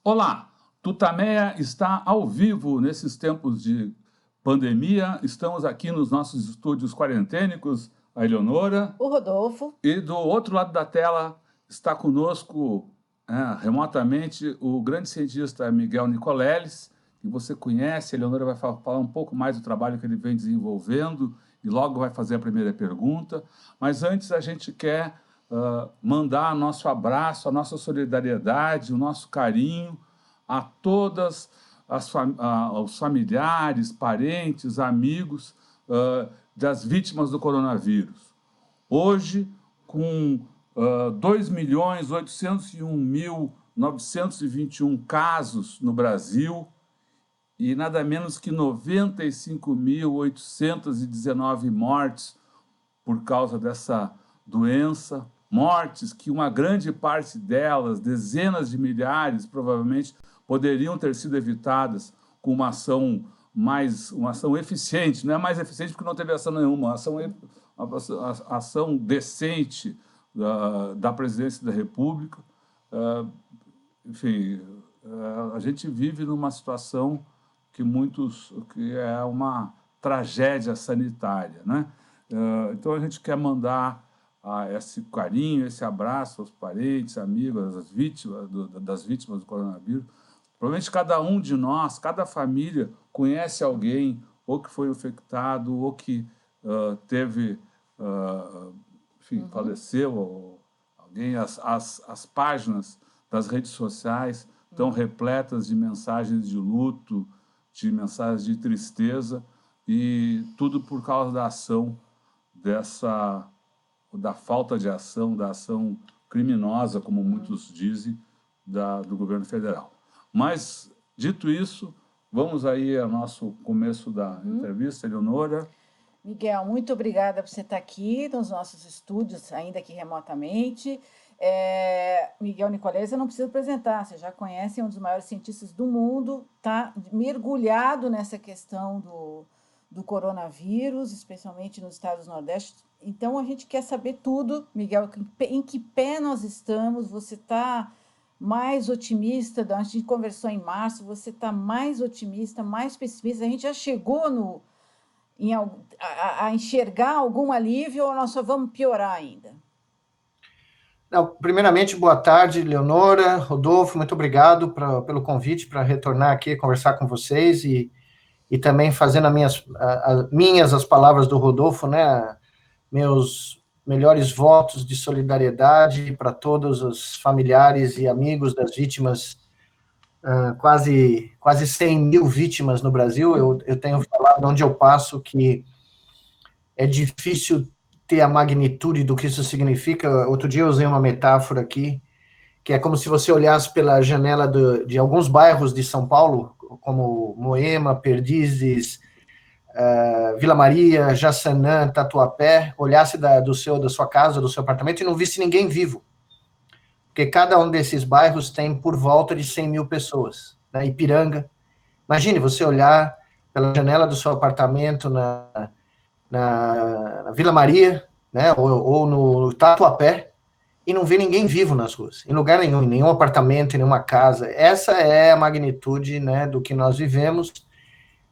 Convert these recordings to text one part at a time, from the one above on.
Olá, Tutameia está ao vivo nesses tempos de pandemia. Estamos aqui nos nossos estúdios quarentênicos, a Eleonora. O Rodolfo. E do outro lado da tela está conosco, remotamente, o grande cientista Miguel Nicoleles, que você conhece. A Eleonora vai falar um pouco mais do trabalho que ele vem desenvolvendo e logo vai fazer a primeira pergunta. Mas antes a gente quer mandar nosso abraço, a nossa solidariedade, o nosso carinho a todas os familiares, parentes, amigos das vítimas do coronavírus. Hoje, com 2.801.921 casos no Brasil e nada menos que 95.819 mortes por causa dessa doença, mortes que uma grande parte delas, dezenas de milhares, provavelmente, poderiam ter sido evitadas com uma ação eficiente. Não é mais eficiente porque não teve ação nenhuma, ação decente da presidência da República. Enfim, a gente vive numa situação que é uma tragédia sanitária, né? Então a gente quer mandar esse carinho, esse abraço aos parentes, amigos, às vítimas das vítimas do coronavírus. Provavelmente cada um de nós, cada família, conhece alguém ou que foi infectado ou que teve, faleceu, ou alguém. As páginas das redes sociais estão repletas de mensagens de luto, de mensagens de tristeza, e tudo por causa da ação da falta de ação, da ação criminosa, como muitos dizem, do governo federal. Mas, dito isso, vamos aí ao nosso começo da entrevista, Eleonora. Miguel, muito obrigada por você estar aqui nos nossos estúdios, ainda que remotamente. Miguel Nicoleles, eu não preciso apresentar, você já conhece, é um dos maiores cientistas do mundo, está mergulhado nessa questão do coronavírus, especialmente nos estados do Nordeste. Então, a gente quer saber tudo, Miguel, em que pé nós estamos, você está mais otimista, a gente conversou em março, você está mais otimista, mais pessimista, a gente já chegou a enxergar algum alívio ou nós só vamos piorar ainda? Não, primeiramente, boa tarde, Leonora, Rodolfo, muito obrigado pelo convite para retornar aqui, conversar com vocês e também fazendo as palavras do Rodolfo, né, meus melhores votos de solidariedade para todos os familiares e amigos das vítimas, quase 100 mil vítimas no Brasil. Eu tenho falado onde eu passo que é difícil ter a magnitude do que isso significa. Outro dia eu usei uma metáfora aqui, que é como se você olhasse pela janela de alguns bairros de São Paulo, como Moema, Perdizes, Vila Maria, Jaçanã, Tatuapé, olhasse da sua casa, do seu apartamento e não visse ninguém vivo. Porque cada um desses bairros tem por volta de 100 mil pessoas. Né? Ipiranga. Imagine você olhar pela janela do seu apartamento na Vila Maria, né? ou no Tatuapé, e não ver ninguém vivo nas ruas, em lugar nenhum, em nenhum apartamento, em nenhuma casa. Essa é a magnitude, né, do que nós vivemos.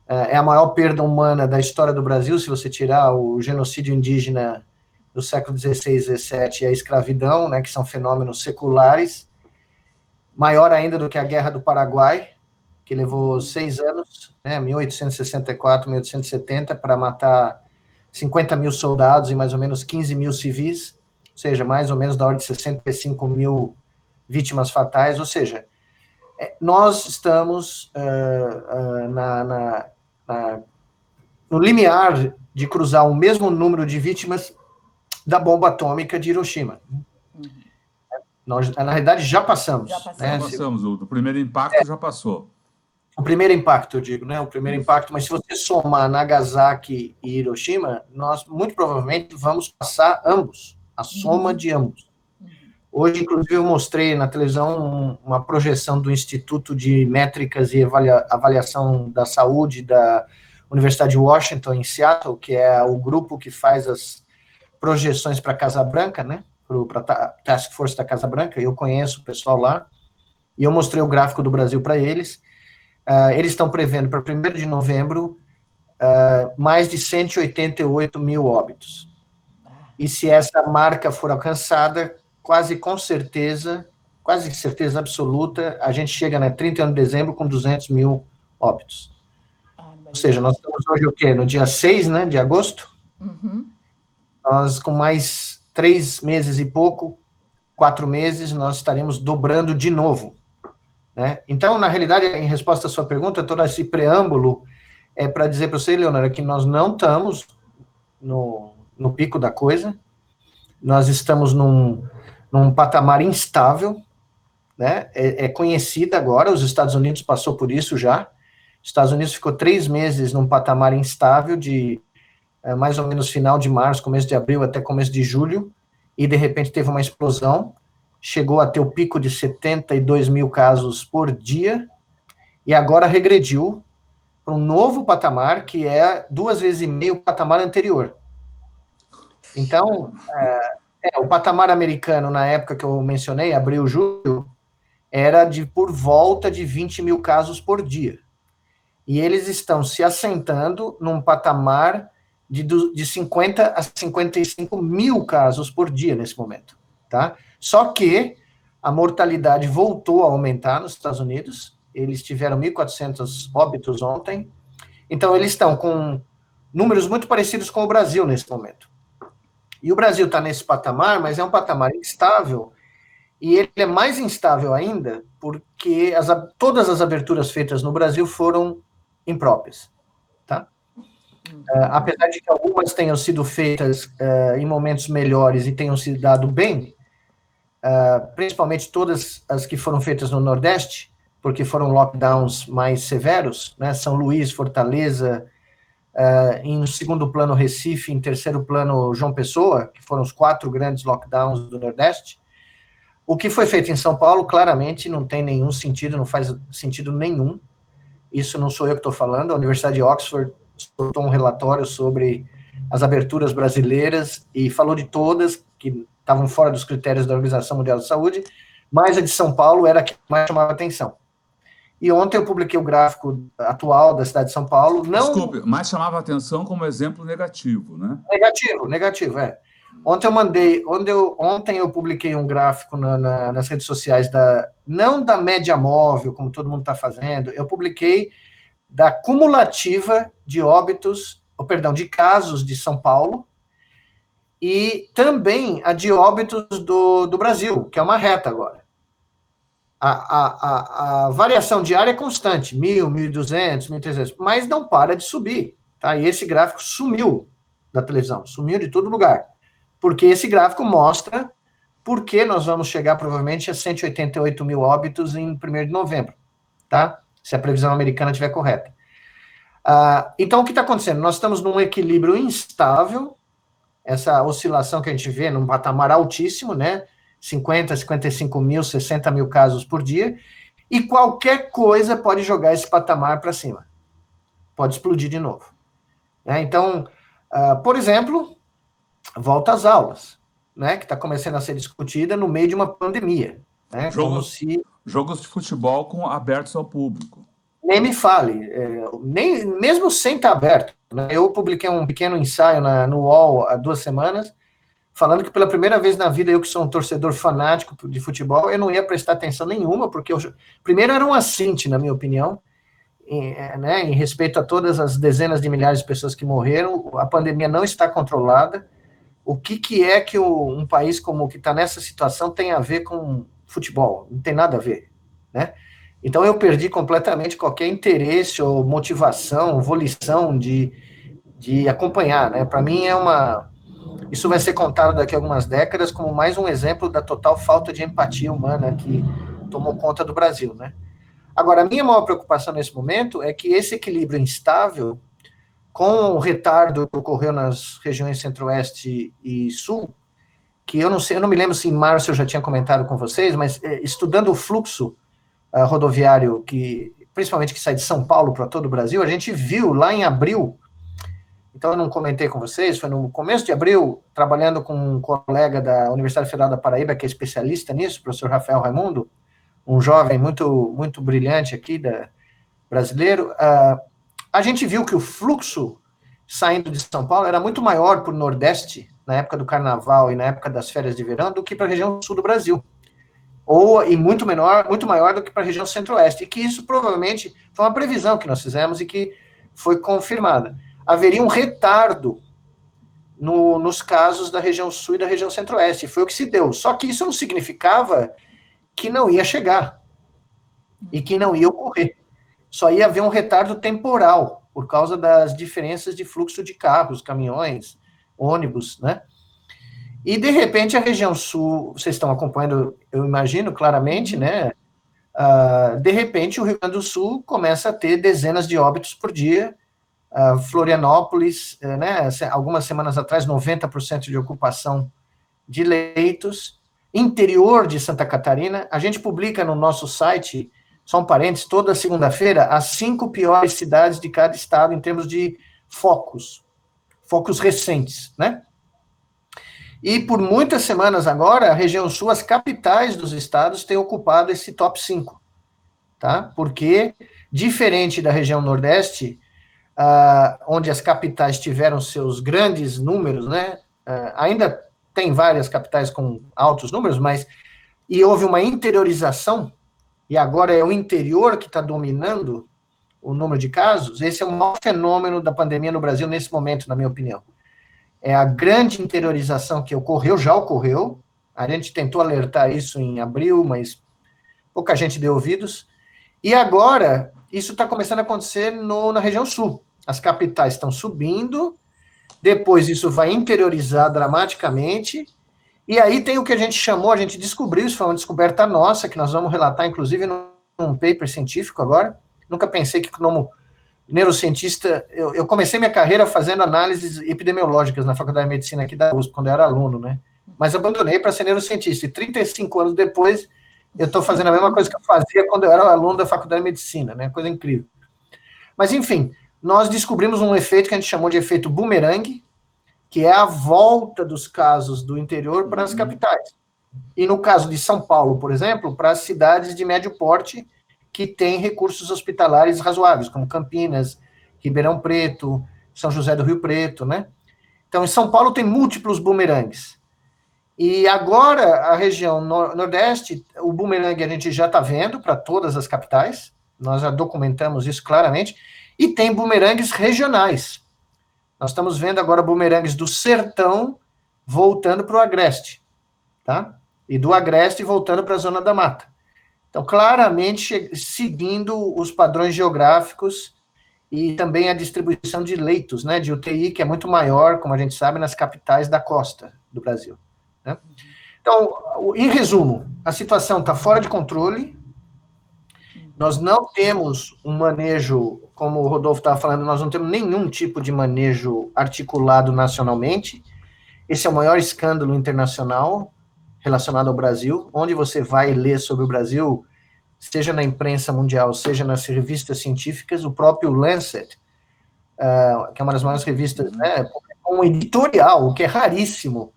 É a maior perda humana da história do Brasil, se você tirar o genocídio indígena do século XVI e XVII e a escravidão, né, que são fenômenos seculares. Maior ainda do que a Guerra do Paraguai, que levou 6 anos, né, 1864, 1870, para matar 50 mil soldados e mais ou menos 15 mil civis, ou seja, mais ou menos da ordem de 65 mil vítimas fatais. Ou seja, nós estamos no limiar de cruzar o mesmo número de vítimas da bomba atômica de Hiroshima. Nós, na realidade, já passamos. Já passamos, o primeiro impacto já passou. O primeiro impacto, eu digo, né? O primeiro impacto, mas se você somar Nagasaki e Hiroshima, nós muito provavelmente vamos passar ambos, a soma de ambos. Hoje, inclusive, eu mostrei na televisão uma projeção do Instituto de Métricas e Avaliação da Saúde da Universidade de Washington, em Seattle, que é o grupo que faz as projeções para a Casa Branca, né? Para a Task Force da Casa Branca. Eu conheço o pessoal lá. e eu mostrei o gráfico do Brasil para eles. Eles estão prevendo para 1º de novembro mais de 188 mil óbitos. E se essa marca for alcançada, quase certeza absoluta, a gente chega, né, 31 de dezembro com 200 mil óbitos. Ou seja, nós estamos hoje o quê? No dia 6, né, de agosto? Uhum. Nós, com mais 3 meses e pouco, 4 meses, nós estaremos dobrando de novo. Né? Então, na realidade, em resposta à sua pergunta, todo esse preâmbulo é para dizer para você, Leonora, que nós não estamos no pico da coisa, nós estamos num patamar instável, né? É conhecido agora, os Estados Unidos passou por isso já, os Estados Unidos ficou 3 meses num patamar instável de mais ou menos final de março, começo de abril até começo de julho, e de repente teve uma explosão, chegou a ter o pico de 72 mil casos por dia, e agora regrediu para um novo patamar, que é 2,5 vezes o patamar anterior. Então, o patamar americano, na época que eu mencionei, abril, julho, era por volta de 20 mil casos por dia. E eles estão se assentando num patamar de 50 a 55 mil casos por dia nesse momento, tá? Só que a mortalidade voltou a aumentar nos Estados Unidos, eles tiveram 1.400 óbitos ontem, então eles estão com números muito parecidos com o Brasil nesse momento. E o Brasil está nesse patamar, mas é um patamar instável, e ele é mais instável ainda porque todas as aberturas feitas no Brasil foram impróprias, tá? Apesar de que algumas tenham sido feitas em momentos melhores e tenham se dado bem, principalmente todas as que foram feitas no Nordeste, porque foram lockdowns mais severos, né? São Luís, Fortaleza, em segundo plano Recife, em terceiro plano João Pessoa, que foram os 4 grandes lockdowns do Nordeste. O que foi feito em São Paulo, claramente, não tem nenhum sentido, não faz sentido nenhum. Isso não sou eu que estou falando, a Universidade de Oxford soltou um relatório sobre as aberturas brasileiras e falou de todas que estavam fora dos critérios da Organização Mundial de Saúde, mas a de São Paulo era a que mais chamava atenção. E ontem eu publiquei o gráfico atual da cidade de São Paulo. Desculpe, mas chamava atenção como exemplo negativo, né? Negativo, é. Ontem eu publiquei um gráfico nas redes sociais, não da média móvel, como todo mundo está fazendo, eu publiquei da cumulativa de de casos de São Paulo, e também a de óbitos do Brasil, que é uma reta agora. A variação diária é constante, 1.000, 1.200, 1.300, mas não para de subir, tá? E esse gráfico sumiu da televisão, sumiu de todo lugar, porque esse gráfico mostra por que nós vamos chegar provavelmente a 188 mil óbitos em 1º de novembro, tá? Se a previsão americana estiver correta. Então, o que está acontecendo? Nós estamos num equilíbrio instável, essa oscilação que a gente vê num patamar altíssimo, né? 50, 55 mil, 60 mil casos por dia, e qualquer coisa pode jogar esse patamar para cima. Pode explodir de novo. Então, por exemplo, volta às aulas, né? Que está começando a ser discutida no meio de uma pandemia. Né? Jogos de futebol abertos ao público. Nem me fale, mesmo sem estar aberto. Né? Eu publiquei um pequeno ensaio no UOL há 2 semanas, falando que pela primeira vez na vida, eu que sou um torcedor fanático de futebol, eu não ia prestar atenção nenhuma, porque primeiro era um assinte, na minha opinião, em respeito a todas as dezenas de milhares de pessoas que morreram, a pandemia não está controlada. O que é que um país como o que está nessa situação tem a ver com futebol? Não tem nada a ver, né? Então eu perdi completamente qualquer interesse ou motivação, volição de acompanhar, né? Para mim isso vai ser contado daqui a algumas décadas como mais um exemplo da total falta de empatia humana que tomou conta do Brasil, né? Agora, a minha maior preocupação nesse momento é que esse equilíbrio instável, com o retardo que ocorreu nas regiões centro-oeste e sul, que eu não me lembro se em março eu já tinha comentado com vocês, mas estudando o fluxo rodoviário, principalmente que sai de São Paulo para todo o Brasil, a gente viu lá em abril, então eu não comentei com vocês, foi no começo de abril, trabalhando com um colega da Universidade Federal da Paraíba, que é especialista nisso, o professor Rafael Raimundo, um jovem muito brilhante aqui, brasileiro, a gente viu que o fluxo saindo de São Paulo era muito maior para o Nordeste, na época do Carnaval e na época das férias de verão, do que para a região sul do Brasil. E muito maior do que para a região centro-oeste. E que isso provavelmente foi uma previsão que nós fizemos e que foi confirmada. Haveria um retardo nos casos da região sul e da região centro-oeste. Foi o que se deu. Só que isso não significava que não ia chegar e que não ia ocorrer. Só ia haver um retardo temporal por causa das diferenças de fluxo de carros, caminhões, ônibus, né? E, de repente, a região sul, vocês estão acompanhando, eu imagino, claramente, né? De repente, o Rio Grande do Sul começa a ter dezenas de óbitos por dia. Florianópolis, né? Algumas semanas atrás, 90% de ocupação de leitos. Interior de Santa Catarina, a gente publica no nosso site, só um parênteses, toda segunda-feira, as 5 piores cidades de cada estado em termos de focos recentes, né? E por muitas semanas agora, a região sul, as capitais dos estados têm ocupado esse top 5, tá? Porque, diferente da região nordeste, onde as capitais tiveram seus grandes números, né? Ainda tem várias capitais com altos números, e houve uma interiorização, e agora é o interior que está dominando o número de casos. Esse é o maior fenômeno da pandemia no Brasil nesse momento, na minha opinião. É a grande interiorização que já ocorreu. A gente tentou alertar isso em abril, mas pouca gente deu ouvidos. E agora, isso está começando a acontecer na região sul. As capitais estão subindo, depois isso vai interiorizar dramaticamente, e aí tem o que a gente descobriu, isso foi uma descoberta nossa, que nós vamos relatar, inclusive, num paper científico agora. Nunca pensei que, como neurocientista, eu comecei minha carreira fazendo análises epidemiológicas na Faculdade de Medicina aqui da USP, quando eu era aluno, né? Mas abandonei para ser neurocientista, e 35 anos depois, eu estou fazendo a mesma coisa que eu fazia quando eu era aluno da Faculdade de Medicina, né? Coisa incrível. Mas, enfim, nós descobrimos um efeito que a gente chamou de efeito bumerangue, que é a volta dos casos do interior para as capitais. E no caso de São Paulo, por exemplo, para as cidades de médio porte, que têm recursos hospitalares razoáveis, como Campinas, Ribeirão Preto, São José do Rio Preto, né? Então, em São Paulo tem múltiplos bumerangues. E agora, a região nordeste, o bumerangue a gente já está vendo para todas as capitais, nós já documentamos isso claramente, e tem bumerangues regionais. Nós estamos vendo agora bumerangues do sertão voltando para o agreste, tá? E do agreste voltando para a zona da mata. Então, claramente seguindo os padrões geográficos e também a distribuição de leitos, né, de UTI, que é muito maior, como a gente sabe, nas capitais da costa do Brasil, né? Então, em resumo, a situação está fora de controle, nós não temos um manejo, como o Rodolfo estava falando, nós não temos nenhum tipo de manejo articulado nacionalmente. Esse é o maior escândalo internacional relacionado ao Brasil. Onde você vai ler sobre o Brasil, seja na imprensa mundial, seja nas revistas científicas, o próprio Lancet, que é uma das maiores revistas, né, um editorial, o que é raríssimo,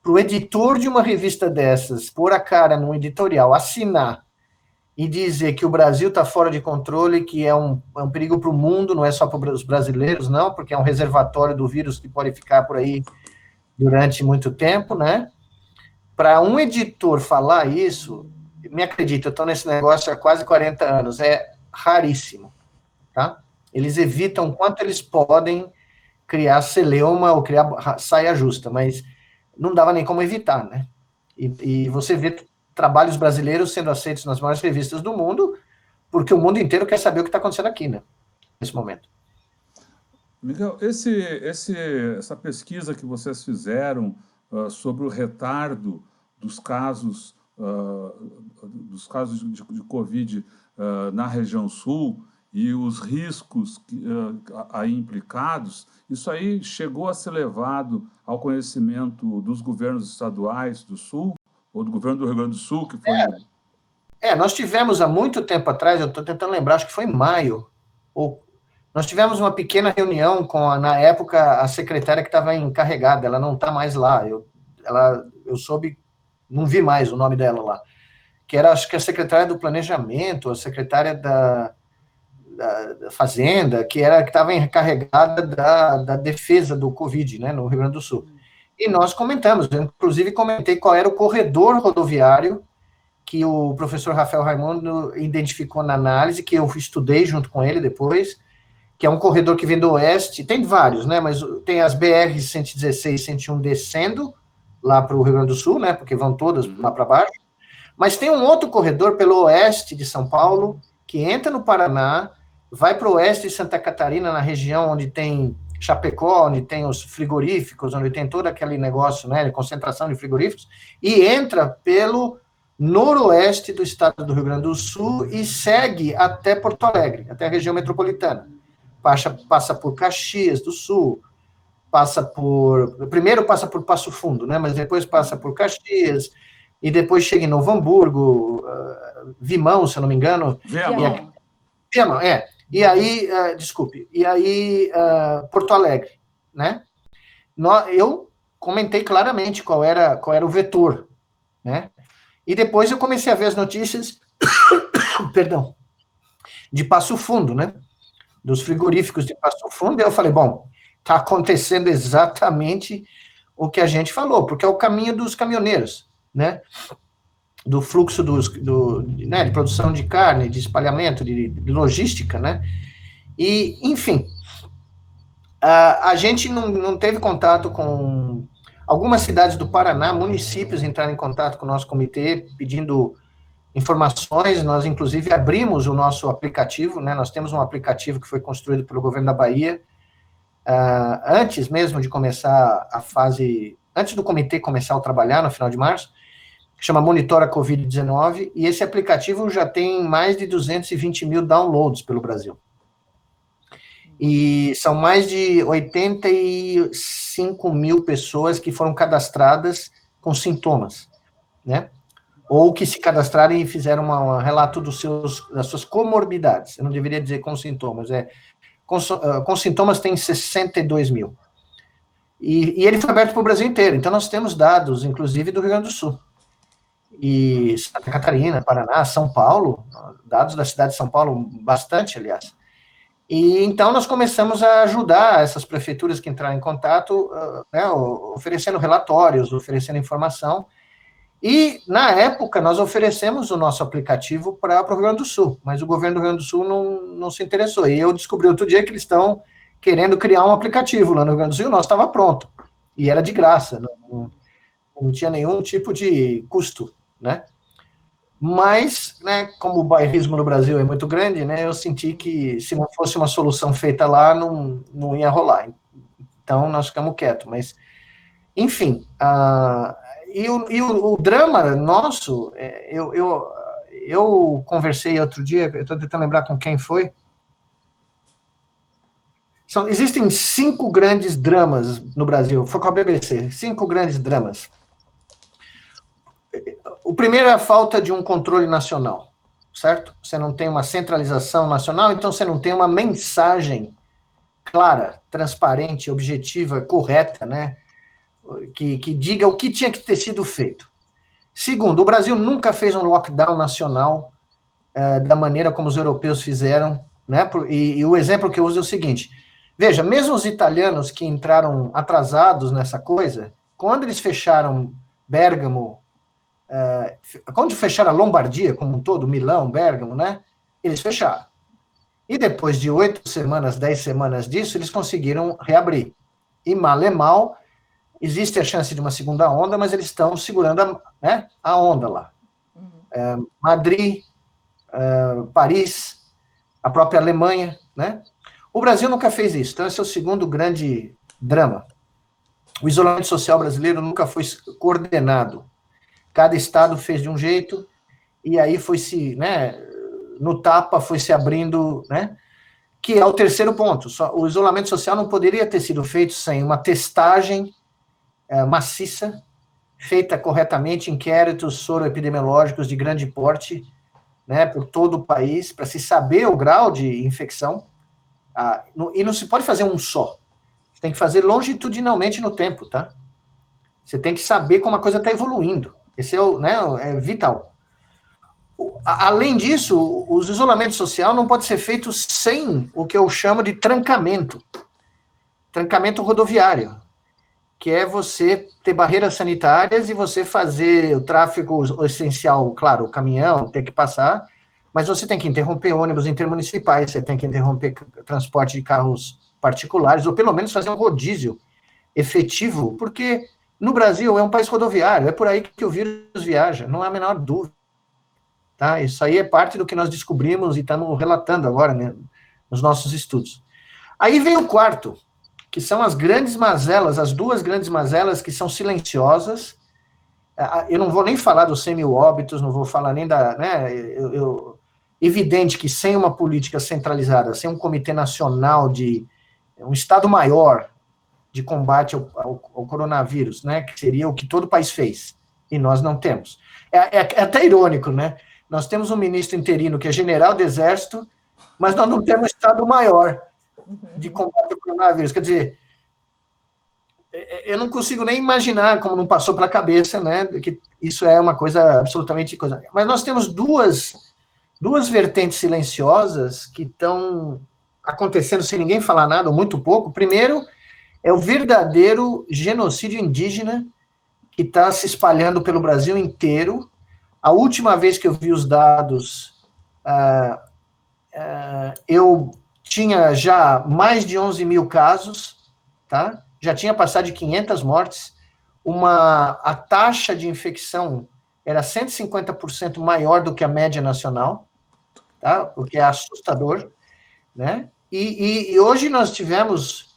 para o editor de uma revista dessas, pôr a cara num editorial, assinar, e dizer que o Brasil está fora de controle, que é um perigo para o mundo, não é só para os brasileiros, não, porque é um reservatório do vírus que pode ficar por aí durante muito tempo, né? Para um editor falar isso, me acredita, eu estou nesse negócio há quase 40 anos, é raríssimo, tá? Eles evitam o quanto eles podem criar celeuma ou criar saia justa, mas não dava nem como evitar, né? E você vê trabalhos brasileiros sendo aceitos nas maiores revistas do mundo, porque o mundo inteiro quer saber o que está acontecendo aqui, né? Nesse momento. Miguel, essa pesquisa que vocês fizeram sobre o retardo dos casos de Covid na região sul e os riscos aí implicados, isso aí chegou a ser levado ao conhecimento dos governos estaduais do sul, ou do governo do Rio Grande do Sul, que foi... Nós tivemos há muito tempo atrás, eu estou tentando lembrar, acho que foi em maio, nós tivemos uma pequena reunião com, na época, a secretária que estava encarregada, ela não está mais lá, eu soube, não vi mais o nome dela lá, que era, acho que a secretária do Planejamento, a secretária da Fazenda, que estava encarregada da defesa do Covid, né, no Rio Grande do Sul. E nós comentamos, eu inclusive comentei qual era o corredor rodoviário que o professor Rafael Raimundo identificou na análise, que eu estudei junto com ele depois, que é um corredor que vem do oeste, tem vários, né, mas tem as BRs 116 e 101 descendo lá para o Rio Grande do Sul, né, porque vão todas lá para baixo, mas tem um outro corredor pelo oeste de São Paulo, que entra no Paraná, vai para o oeste de Santa Catarina, na região onde tem Chapecó, onde tem os frigoríficos, onde tem todo aquele negócio, né, concentração de frigoríficos, e entra pelo noroeste do estado do Rio Grande do Sul e segue até Porto Alegre, até a região metropolitana. Passa por Caxias do Sul, primeiro passa por Passo Fundo, né, mas depois passa por Caxias, e depois chega em Novo Hamburgo, Vimão, se eu não me engano. Viamão, E aí, Porto Alegre, né? Eu comentei claramente qual era o vetor, né? E depois eu comecei a ver as notícias, perdão, de Passo Fundo, né? Dos frigoríficos de Passo Fundo, e eu falei, bom, está acontecendo exatamente o que a gente falou, porque é o caminho dos caminhoneiros, né? Do fluxo né, de produção de carne, de espalhamento, de logística, né? E, enfim, a gente não teve contato com algumas cidades do Paraná, municípios entraram em contato com o nosso comitê, pedindo informações. Nós, inclusive, abrimos o nosso aplicativo, né? Nós temos um aplicativo que foi construído pelo governo da Bahia, antes mesmo de começar a fase, antes do comitê começar a trabalhar no final de março, que chama Monitora Covid-19, e esse aplicativo já tem mais de 220 mil downloads pelo Brasil. E são mais de 85 mil pessoas que foram cadastradas com sintomas, né? Ou que se cadastraram e fizeram um relato das suas comorbidades. Eu não deveria dizer com sintomas, com sintomas tem 62 mil. E ele foi aberto para o Brasil inteiro, então nós temos dados, inclusive, do Rio Grande do Sul. E Santa Catarina, Paraná, São Paulo, dados da cidade de São Paulo, bastante, aliás. E então nós começamos a ajudar essas prefeituras que entraram em contato, né, oferecendo relatórios, oferecendo informação. E, na época, nós oferecemos o nosso aplicativo para o Rio Grande do Sul, mas o governo do Rio Grande do Sul não se interessou. E eu descobri outro dia que eles estão querendo criar um aplicativo lá no Rio Grande do Sul, e o nosso estava pronto. E era de graça, não tinha nenhum tipo de custo, né? Mas, né, como o bairrismo no Brasil é muito grande, né, eu senti que se não fosse uma solução feita lá, não ia rolar. Então, nós ficamos quietos. Mas, enfim, o drama nosso, eu conversei outro dia, eu estou tentando lembrar com quem foi. Existem 5 grandes dramas no Brasil, foi com a BBC, 5 grandes dramas. O primeiro é a falta de um controle nacional, certo? Você não tem uma centralização nacional, então você não tem uma mensagem clara, transparente, objetiva, correta, né? Que diga o que tinha que ter sido feito. Segundo, o Brasil nunca fez um lockdown nacional da maneira como os europeus fizeram, né? E o exemplo que eu uso é o seguinte, veja, mesmo os italianos que entraram atrasados nessa coisa, quando eles fecharam Bérgamo, quando fecharam a Lombardia como um todo, Milão, Bérgamo, né? Eles fecharam. E depois de 8 semanas, 10 semanas disso, eles conseguiram reabrir. E mal e mal, existe a chance de uma segunda onda, mas eles estão segurando a onda lá. Madrid, Paris, a própria Alemanha, né? O Brasil nunca fez isso, então esse é o segundo grande drama. O isolamento social brasileiro nunca foi coordenado. Cada estado fez de um jeito, e aí no tapa foi se abrindo, né? Que é o terceiro ponto. O isolamento social não poderia ter sido feito sem uma testagem maciça, feita corretamente, inquéritos soroepidemiológicos de grande porte, né, por todo o país, para se saber o grau de infecção, e não se pode fazer um só. Você tem que fazer longitudinalmente no tempo, tá? Você tem que saber como a coisa está evoluindo. Esse é vital. Além disso, o isolamento social não pode ser feito sem o que eu chamo de trancamento rodoviário, que é você ter barreiras sanitárias e você fazer o tráfego essencial, claro, o caminhão tem que passar, mas você tem que interromper ônibus intermunicipais, você tem que interromper transporte de carros particulares, ou pelo menos fazer um rodízio efetivo, porque no Brasil é um país rodoviário, é por aí que o vírus viaja, não há a menor dúvida. Tá? Isso aí é parte do que nós descobrimos e estamos relatando agora, né, nos nossos estudos. Aí vem o quarto, que são as grandes mazelas, as duas grandes mazelas que são silenciosas. Eu não vou nem falar dos 100 mil óbitos, não vou falar nem da... Né, evidente que sem uma política centralizada, sem um comitê nacional de... um Estado maior de combate ao coronavírus, né, que seria o que todo país fez, e nós não temos. É até irônico, né? Nós temos um ministro interino que é general do Exército, mas nós não temos Estado maior de combate ao coronavírus. Quer dizer, eu não consigo nem imaginar como não passou pela cabeça, né, que isso é uma coisa absolutamente... Mas nós temos duas vertentes silenciosas que estão acontecendo sem ninguém falar nada, ou muito pouco. Primeiro, é o verdadeiro genocídio indígena que está se espalhando pelo Brasil inteiro. A última vez que eu vi os dados, eu tinha já mais de 11 mil casos, tá? Já tinha passado de 500 mortes. A taxa de infecção era 150% maior do que a média nacional, tá? O que é assustador, né? E hoje nós tivemos,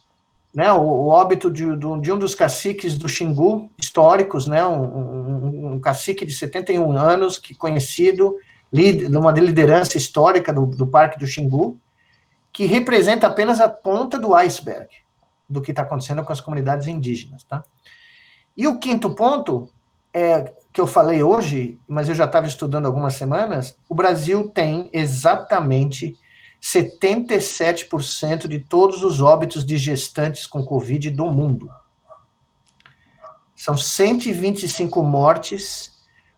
né, o óbito de um dos caciques do Xingu, históricos, né, um cacique de 71 anos, que conhecido, numa liderança histórica do Parque do Xingu, que representa apenas a ponta do iceberg do que está acontecendo com as comunidades indígenas. Tá? E o quinto ponto, que eu falei hoje, mas eu já estava estudando há algumas semanas, o Brasil tem exatamente 77% de todos os óbitos de gestantes com Covid do mundo. São 125 mortes,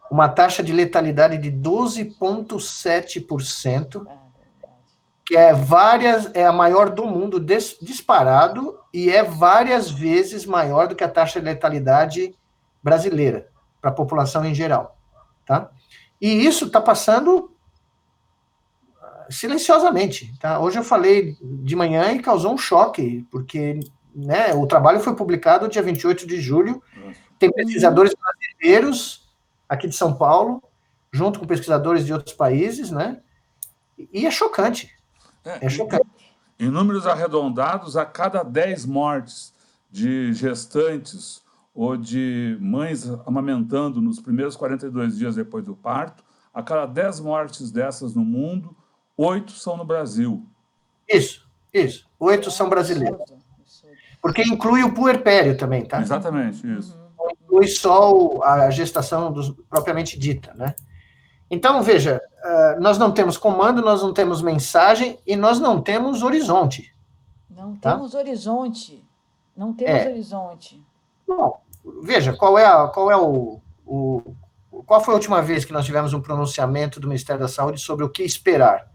uma taxa de letalidade de 12,7%, que é a maior do mundo disparado, e é várias vezes maior do que a taxa de letalidade brasileira, para a população em geral. Tá? E isso está passando silenciosamente. Tá? Hoje eu falei de manhã e causou um choque, porque, né, o trabalho foi publicado dia 28 de julho, tem pesquisadores brasileiros aqui de São Paulo, junto com pesquisadores de outros países, né? E é chocante. É chocante. Em números arredondados, a cada 10 mortes de gestantes ou de mães amamentando nos primeiros 42 dias depois do parto, a cada 10 mortes dessas no mundo, 8 são no Brasil. Isso. 8 são brasileiros. Porque inclui o puerpério também, tá? Exatamente, isso. Não inclui só a gestação propriamente dita, né? Então, veja, nós não temos comando, nós não temos mensagem e nós não temos horizonte. Não temos horizonte. Não temos horizonte. Bom, veja, qual foi a última vez que nós tivemos um pronunciamento do Ministério da Saúde sobre o que esperar?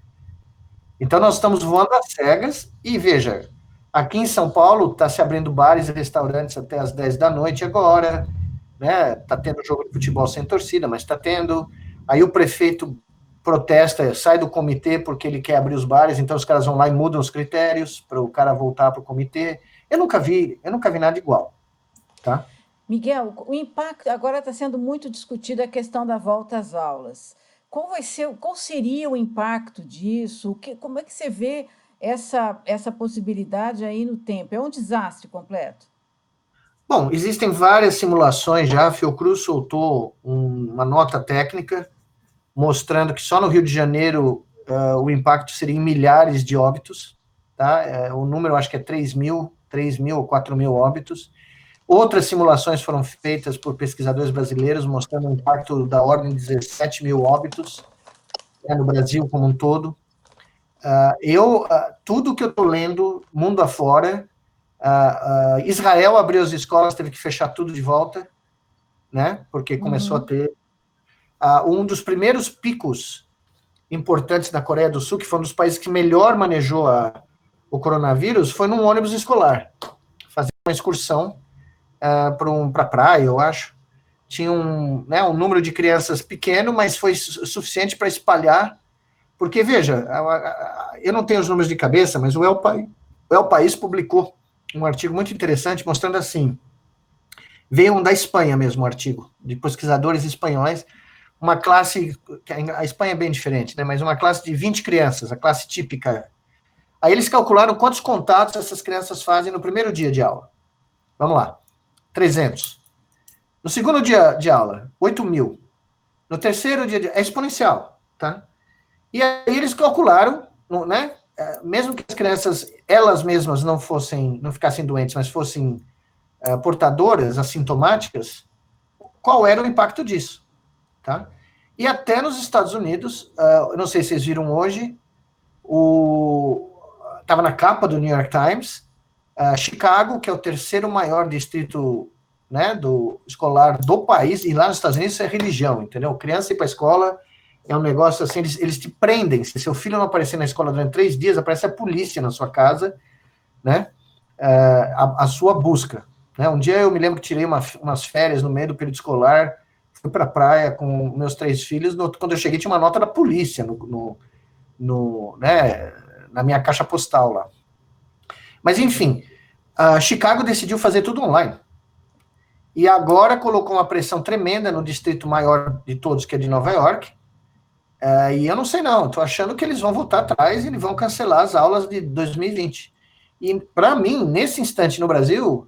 Então, nós estamos voando às cegas e, veja, aqui em São Paulo está se abrindo bares e restaurantes até as 10 da noite agora, né? Está tendo jogo de futebol sem torcida, mas está tendo. Aí o prefeito protesta, sai do comitê porque ele quer abrir os bares, então os caras vão lá e mudam os critérios para o cara voltar para o comitê. Eu nunca vi nada igual, tá? Miguel, o impacto, agora está sendo muito discutida a questão da volta às aulas. Qual seria o impacto disso? Como é que você vê essa possibilidade aí no tempo? É um desastre completo? Bom, existem várias simulações já, a Fiocruz soltou uma nota técnica mostrando que só no Rio de Janeiro o impacto seria em milhares de óbitos, tá? O número acho que é 3 mil ou 4 mil óbitos. Outras simulações foram feitas por pesquisadores brasileiros, mostrando um impacto da ordem de 17 mil óbitos, né, no Brasil como um todo. Tudo que eu estou lendo, mundo afora, Israel abriu as escolas, teve que fechar tudo de volta, né, porque começou a ter... um dos primeiros picos importantes na Coreia do Sul, que foi um dos países que melhor manejou o coronavírus, foi num ônibus escolar, fazer uma excursão para a praia, eu acho. Tinha um número de crianças pequeno, mas foi suficiente para espalhar, porque, veja, eu não tenho os números de cabeça, mas o El País publicou um artigo muito interessante, mostrando assim, veio da Espanha mesmo, um artigo, de pesquisadores espanhóis, uma classe, a Espanha é bem diferente, né, mas uma classe de 20 crianças, a classe típica. Aí eles calcularam quantos contatos essas crianças fazem no primeiro dia de aula. Vamos lá, 300. No segundo dia de aula, 8.000. No terceiro dia é exponencial, tá? E aí eles calcularam, né, mesmo que as crianças, elas mesmas não ficassem doentes, mas fossem portadoras, assintomáticas, qual era o impacto disso, tá? E até nos Estados Unidos, eu não sei se vocês viram hoje, estava na capa do New York Times, Chicago, que é o terceiro maior distrito, né, do escolar do país, e lá nos Estados Unidos isso é religião, entendeu? Criança ir para a escola é um negócio assim, eles te prendem, se seu filho não aparecer na escola durante 3 dias, aparece a polícia na sua casa, né, a sua busca. Né? Um dia eu me lembro que tirei umas férias no meio do período escolar, fui para a praia com meus 3 filhos, quando eu cheguei tinha uma nota da polícia né, na minha caixa postal lá. Mas enfim, Chicago decidiu fazer tudo online. E agora colocou uma pressão tremenda no distrito maior de todos, que é de Nova York. E eu não sei não, estou achando que eles vão voltar atrás e eles vão cancelar as aulas de 2020. E para mim, nesse instante no Brasil,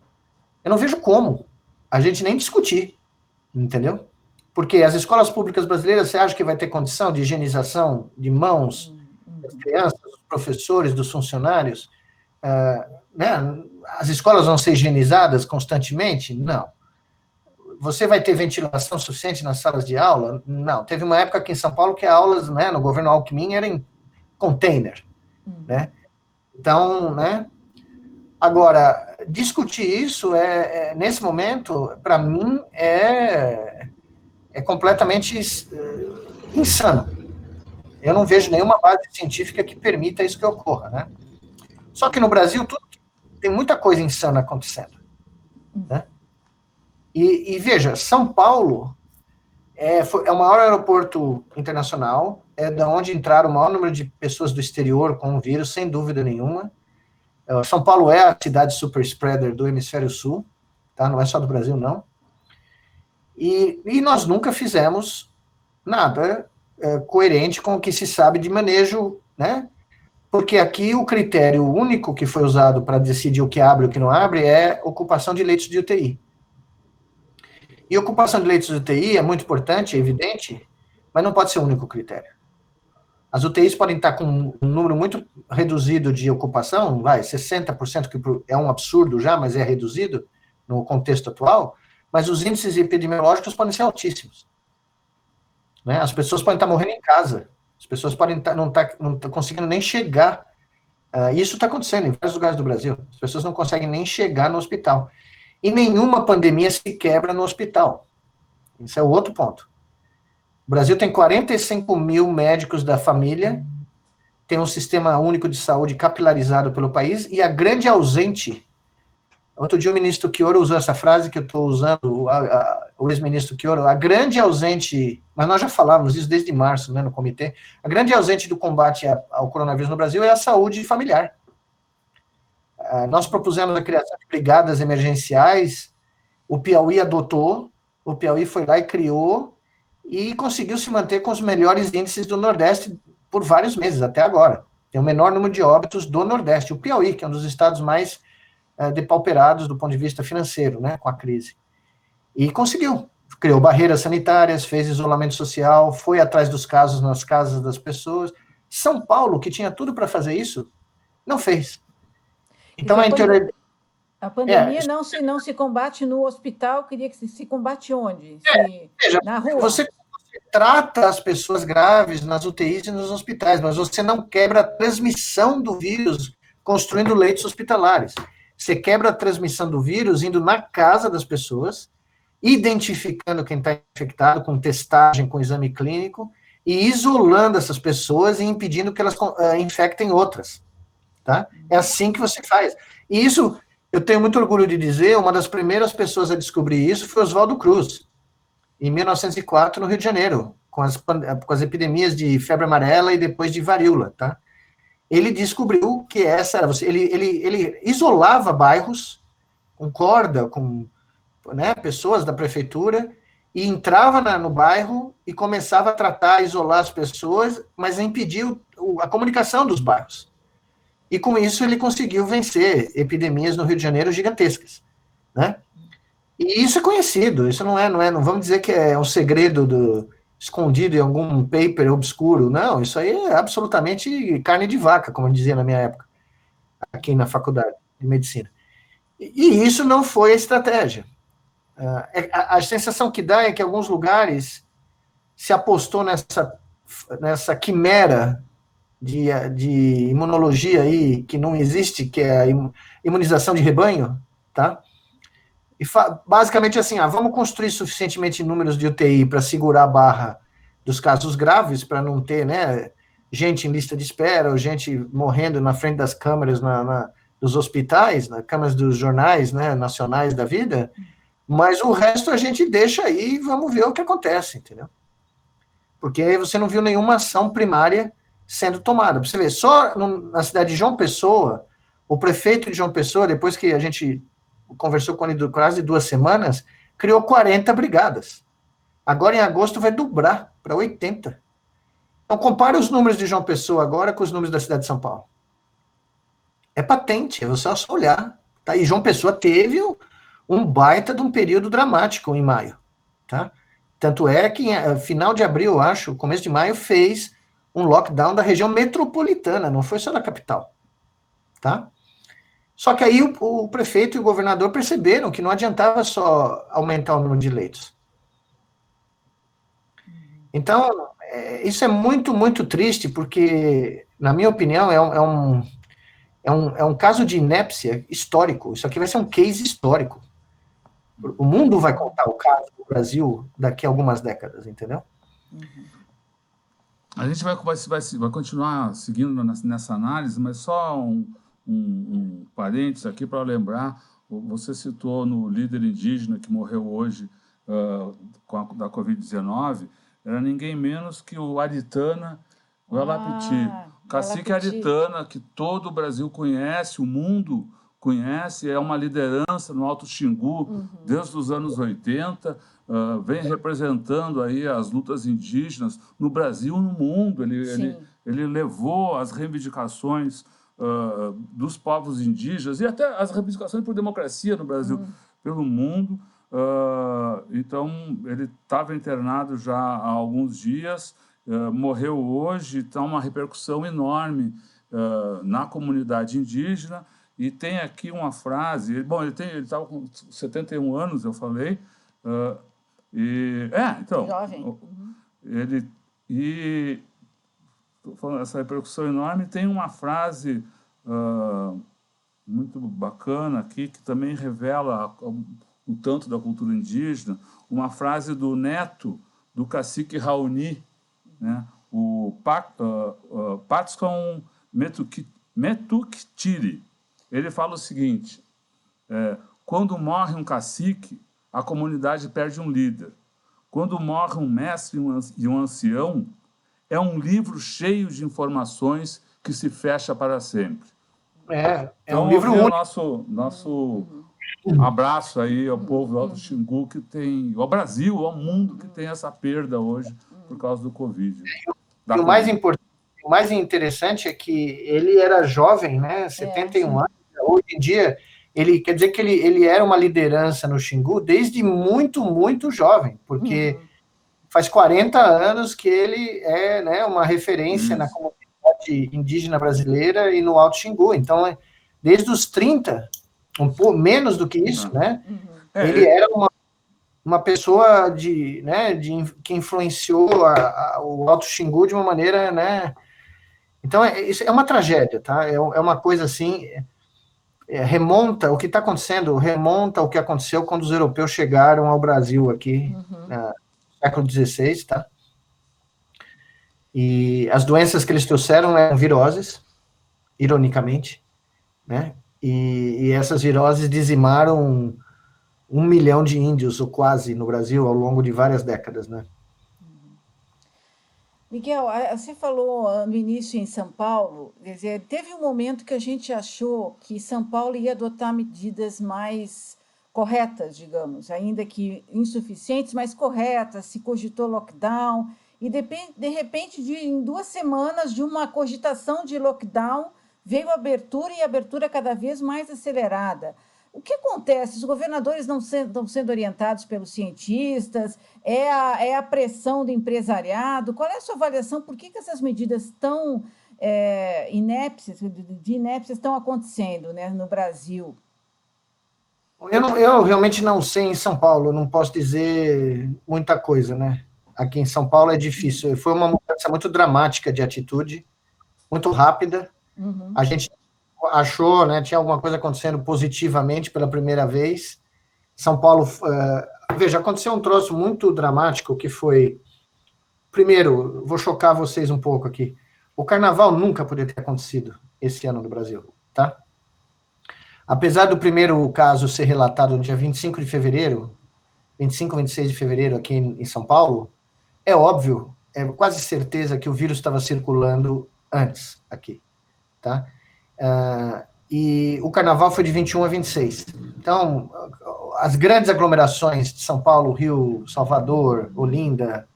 eu não vejo como a gente nem discutir, entendeu? Porque as escolas públicas brasileiras, você acha que vai ter condição de higienização de mãos das crianças, dos professores, dos funcionários? Né? As escolas vão ser higienizadas constantemente? Não. Você vai ter ventilação suficiente nas salas de aula? Não. Teve uma época aqui em São Paulo que aulas, né, no governo Alckmin eram em container, né? Então, né? Agora, discutir isso nesse momento, para mim, é completamente insano. Eu não vejo nenhuma base científica que permita isso que ocorra, né? Só que no Brasil tem muita coisa insana acontecendo, né? E veja, São Paulo é o maior aeroporto internacional, é da onde entraram o maior número de pessoas do exterior com o vírus, sem dúvida nenhuma. São Paulo é a cidade super spreader do hemisfério sul, tá? Não é só do Brasil, não. E nós nunca fizemos nada coerente com o que se sabe de manejo, né? Porque aqui o critério único que foi usado para decidir o que abre e o que não abre é ocupação de leitos de UTI. E ocupação de leitos de UTI é muito importante, é evidente, mas não pode ser o único critério. As UTIs podem estar com um número muito reduzido de ocupação, 60%, que é um absurdo já, mas é reduzido no contexto atual, mas os índices epidemiológicos podem ser altíssimos. Né? As pessoas podem estar morrendo em casa, as pessoas podem não estar conseguindo nem chegar. Isso está acontecendo em vários lugares do Brasil. As pessoas não conseguem nem chegar no hospital. E nenhuma pandemia se quebra no hospital. Esse é o outro ponto. O Brasil tem 45 mil médicos da família, tem um sistema único de saúde capilarizado pelo país, e a grande ausente... Outro dia o ministro Chioro usou essa frase que eu estou usando, o ex-ministro Chioro, a grande ausente, mas nós já falávamos isso desde março, né, no comitê, a grande ausente do combate ao coronavírus no Brasil é a saúde familiar. Nós propusemos a criação de brigadas emergenciais, o Piauí adotou, o Piauí foi lá e criou, e conseguiu se manter com os melhores índices do Nordeste por vários meses, até agora. Tem o menor número de óbitos do Nordeste. O Piauí, que é um dos estados mais depauperados do ponto de vista financeiro, né, com a crise. E conseguiu. Criou barreiras sanitárias, fez isolamento social, foi atrás dos casos nas casas das pessoas. São Paulo, que tinha tudo para fazer isso, não fez. Então, a pandemia não se combate no hospital, queria que se combate onde? Veja, na rua? Você trata as pessoas graves nas UTIs e nos hospitais, mas você não quebra a transmissão do vírus construindo leitos hospitalares. Você quebra a transmissão do vírus indo na casa das pessoas identificando quem está infectado com testagem, com exame clínico, e isolando essas pessoas e impedindo que elas infectem outras, tá? É assim que você faz. E isso, eu tenho muito orgulho de dizer, uma das primeiras pessoas a descobrir isso foi Oswaldo Cruz, em 1904, no Rio de Janeiro, com as epidemias de febre amarela e depois de varíola, tá? Ele descobriu que essa era... Ele isolava bairros com corda, com, né, pessoas da prefeitura, e entrava no bairro e começava a tratar, isolar as pessoas, mas impedia a comunicação dos bairros. E com isso ele conseguiu vencer epidemias no Rio de Janeiro gigantescas, né? E isso é conhecido, isso não vamos dizer que é um segredo escondido em algum paper obscuro, não, isso aí é absolutamente carne de vaca, como eu dizia na minha época, aqui na faculdade de medicina. E isso não foi a estratégia. A sensação que dá é que em alguns lugares se apostou nessa quimera de imunologia aí, que não existe, que é a imunização de rebanho, tá? E basicamente assim, vamos construir suficientemente números de UTI para segurar a barra dos casos graves, para não ter, né, gente em lista de espera, ou gente morrendo na frente das câmeras dos hospitais, nas câmeras dos jornais, né, nacionais da vida, mas o resto a gente deixa aí e vamos ver o que acontece, entendeu? Porque aí você não viu nenhuma ação primária sendo tomada. Pra você ver, só na cidade de João Pessoa, o prefeito de João Pessoa, depois que a gente conversou com ele quase 2 semanas, criou 40 brigadas. Agora, em agosto, vai dobrar para 80. Então, compare os números de João Pessoa agora com os números da cidade de São Paulo. É patente, é só olhar. Tá? E João Pessoa teve um baita de um período dramático em maio. Tá? Tanto é que, final de abril, acho, começo de maio, fez um lockdown da região metropolitana, não foi só da capital. Tá? Só que aí o prefeito e o governador perceberam que não adiantava só aumentar o número de leitos. Então, isso é muito, muito triste, porque, na minha opinião, é um caso de inépcia histórico. Isso aqui vai ser um case histórico. O mundo vai contar o caso do Brasil daqui a algumas décadas, entendeu? A gente vai continuar seguindo nessa análise, mas só um parênteses aqui para lembrar, você citou no líder indígena que morreu hoje da Covid-19, era ninguém menos que o Aritana Guelapiti, cacique Aritana, que todo o Brasil conhece, o mundo conhece, é uma liderança no Alto Xingu desde os anos 80, vem representando aí as lutas indígenas no Brasil e no mundo. Ele levou as reivindicações dos povos indígenas e até as reivindicações por democracia no Brasil, pelo mundo. Então, ele estava internado já há alguns dias, morreu hoje, está uma repercussão enorme na comunidade indígena. E tem aqui uma frase, bom, ele estava com 71 anos, eu falei, então, jovem. Tô falando, essa repercussão enorme, tem uma frase muito bacana aqui, que também revela o tanto da cultura indígena, uma frase do neto do cacique Raoni, né, o Patscon Metuktiri. Ele fala o seguinte, quando morre um cacique, a comunidade perde um líder. Quando morre um mestre e um ancião, é um livro cheio de informações que se fecha para sempre. Então, um livro único. Nosso abraço aí ao povo do Alto Xingu, que tem, ao Brasil, ao mundo, que tem essa perda hoje por causa do Covid. E o mais interessante é que ele era jovem, né, 71 anos, hoje em dia, quer dizer que ele era uma liderança no Xingu desde muito, muito jovem, porque faz 40 anos que ele é, né, uma referência na comunidade indígena brasileira e no Alto Xingu. Então, desde os 30, um pouco menos do que isso, né, ele era uma pessoa que influenciou o Alto Xingu de uma maneira, né. Então, isso é uma tragédia, tá? É uma coisa assim. o que está acontecendo remonta ao que aconteceu quando os europeus chegaram ao Brasil aqui, no século XVI, tá? E as doenças que eles trouxeram eram viroses, ironicamente, né? E essas viroses dizimaram 1 milhão de índios, ou quase, no Brasil, ao longo de várias décadas, né? Miguel, você falou no início em São Paulo, quer dizer, teve um momento que a gente achou que São Paulo ia adotar medidas mais corretas, digamos, ainda que insuficientes, mas corretas, se cogitou lockdown, e de repente, em 2 semanas de uma cogitação de lockdown, veio a abertura e a abertura cada vez mais acelerada. O que acontece? Os governadores não estão sendo orientados pelos cientistas? É a pressão do empresariado? Qual é a sua avaliação? Por que essas medidas tão inépcias estão acontecendo, né, no Brasil? Eu realmente não sei em São Paulo, eu não posso dizer muita coisa, né? Aqui em São Paulo é difícil. Foi uma mudança muito dramática de atitude, muito rápida. A gente achou, né, tinha alguma coisa acontecendo positivamente pela primeira vez. São Paulo, veja, aconteceu um troço muito dramático que foi, primeiro, vou chocar vocês um pouco aqui, o carnaval nunca poderia ter acontecido esse ano no Brasil, tá? Apesar do primeiro caso ser relatado no dia 25 de fevereiro, 25, 26 de fevereiro aqui em São Paulo, é óbvio, é quase certeza que o vírus estava circulando antes aqui, tá? E o carnaval foi de 21 a 26. Então, as grandes aglomerações de São Paulo, Rio, Salvador, Olinda,